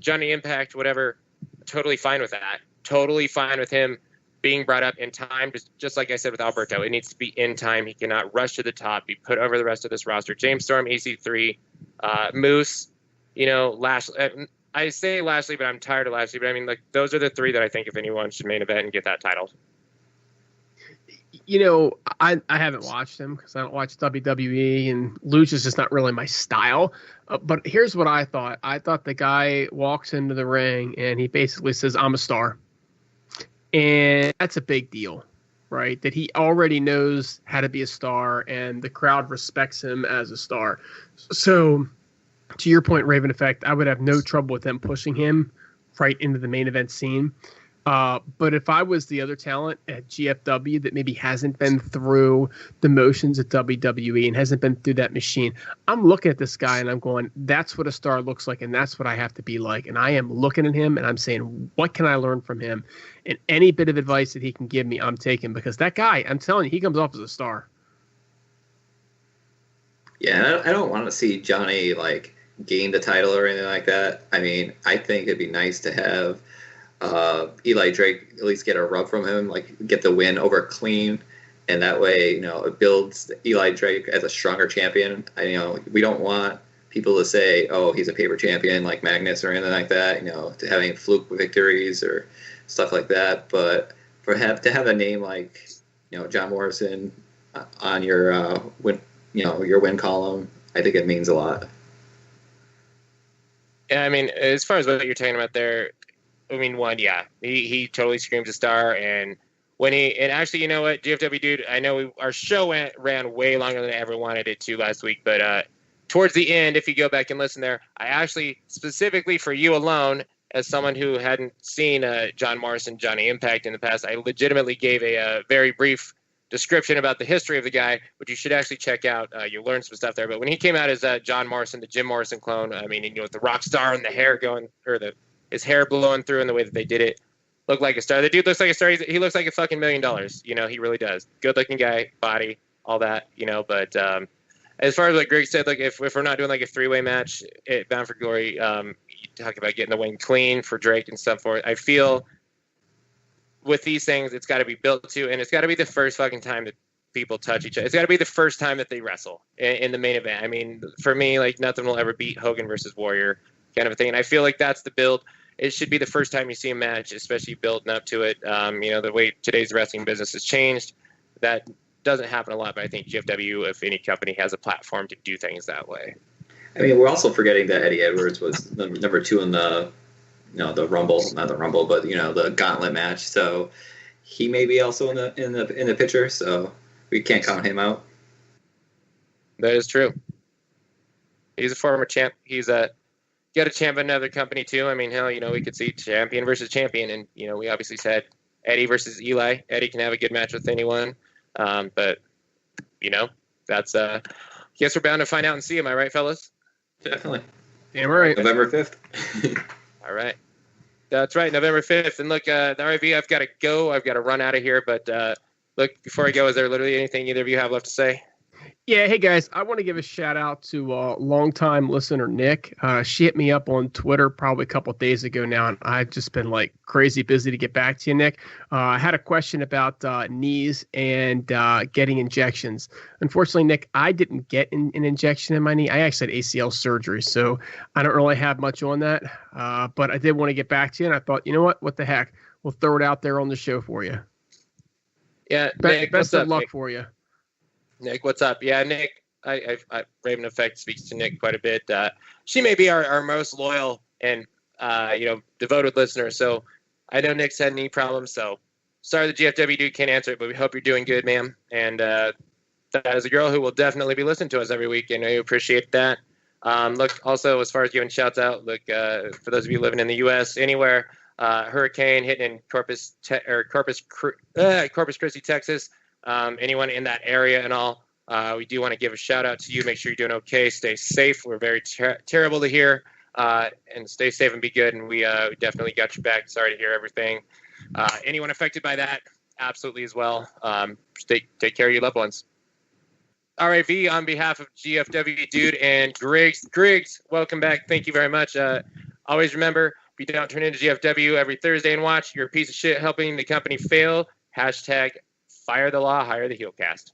Johnny Impact, whatever, totally fine with that, totally fine with him being brought up in time, just like I said with Alberto. It needs to be in time. He cannot rush to the top, be put over the rest of this roster. James Storm, EC3, Moose, Lashley. I say Lashley, but I'm tired of Lashley. But I mean, those are the three that I think if anyone should main event and get that title. I haven't watched him because I don't watch WWE, and Lucha is just not really my style. But here's what I thought. I thought the guy walks into the ring and he basically says, "I'm a star." And that's a big deal, right? That he already knows how to be a star, and the crowd respects him as a star. So, to your point, Raven Effect, I would have no trouble with them pushing him right into the main event scene. But if I was the other talent at GFW that maybe hasn't been through the motions at WWE and hasn't been through that machine, I'm looking at this guy and I'm going, that's what a star looks like, and that's what I have to be like. And I am looking at him and I'm saying, what can I learn from him? And any bit of advice that he can give me, I'm taking, because that guy, I'm telling you, he comes off as a star. Yeah, I don't want to see Johnny gain the title or anything like that. I mean, I think it'd be nice to have Eli Drake at least get a rub from him, get the win over clean, and that way, it builds Eli Drake as a stronger champion. We don't want people to say, "Oh, he's a paper champion like Magnus" or anything like that. To having fluke victories or stuff like that. But to have a name like John Morrison on your your win column, I think it means a lot. Yeah, I mean, as far as what you're talking about there, I mean, he totally screams a star, and actually, you know what, GFW dude, I know our show ran way longer than I ever wanted it to last week, but towards the end, if you go back and listen there, I actually, specifically for you alone, as someone who hadn't seen John Morrison, Johnny Impact in the past, I legitimately gave a very brief description about the history of the guy, which you should actually check out. You'll learn some stuff there. But when he came out as John Morrison, the Jim Morrison clone, I mean, with the rock star and the hair going, or his hair blowing through, and the way that they did it, looked like a star. The dude looks like a star. He looks like a fucking $1 million. He really does. Good looking guy, body, all that. But as far as what Greg said, like if we're not doing like a 3-way match at Bound for Glory, you talk about getting the wing clean for Drake and stuff for it. I feel with these things, it's got to be built to, and it's got to be the first fucking time that people touch each other. It's got to be the first time that they wrestle in the main event. I mean, for me, like nothing will ever beat Hogan versus Warrior kind of a thing. And I feel like that's the build. It should be the first time you see a match, especially building up to it. The way today's wrestling business has changed, that doesn't happen a lot. But I think GFW, if any company, has a platform to do things that way. I mean, we're also forgetting that Eddie Edwards was the number 2 in the the Rumble, not the Rumble, but the Gauntlet match. So he may be also in the picture. So we can't count him out. That is true. He's a former champ. He's got a champ in another company too. I mean, hell, we could see champion versus champion, and we obviously said Eddie versus Eli. Eddie can have a good match with anyone, but that's I guess we're bound to find out and see. Am I right, fellas? Definitely. Damn right. November 5th. All right. That's right, November 5th. And look, the RIV, I've got to go. I've got to run out of here. But look, before I go, is there literally anything either of you have left to say? Yeah, hey guys, I want to give a shout out to longtime listener Nick. She hit me up on Twitter probably a couple of days ago now, and I've just been like crazy busy to get back to you, Nick. I had a question about knees and getting injections. Unfortunately, Nick, I didn't get an injection in my knee. I actually had ACL surgery, so I don't really have much on that. But I did want to get back to you, and I thought, you know what the heck? We'll throw it out there on the show for you. Yeah, Nick, best of luck for you. Nick, what's up? Yeah, Nick, I Raven Effect speaks to Nick quite a bit. She may be our most loyal and devoted listener. So I know Nick's had knee problems. So sorry the GFW dude can't answer it, but we hope you're doing good, ma'am. And that is a girl who will definitely be listening to us every week, and I appreciate that. Look, also as far as giving shouts out, look for those of you living in the U.S. anywhere, hurricane hitting in Corpus Christi, Texas. Anyone in that area and all, we do want to give a shout out to you. Make sure you're doing okay. Stay safe. We're very terrible to hear, and stay safe and be good. And we definitely got your back. Sorry to hear everything. Anyone affected by that, absolutely as well. Take care of your loved ones. RAV, on behalf of GFW Dude and Griggs, welcome back. Thank you very much. Always remember, if you don't turn into GFW every Thursday and watch, you're a piece of shit helping the company fail. # Fire the law, hire the Heelcast.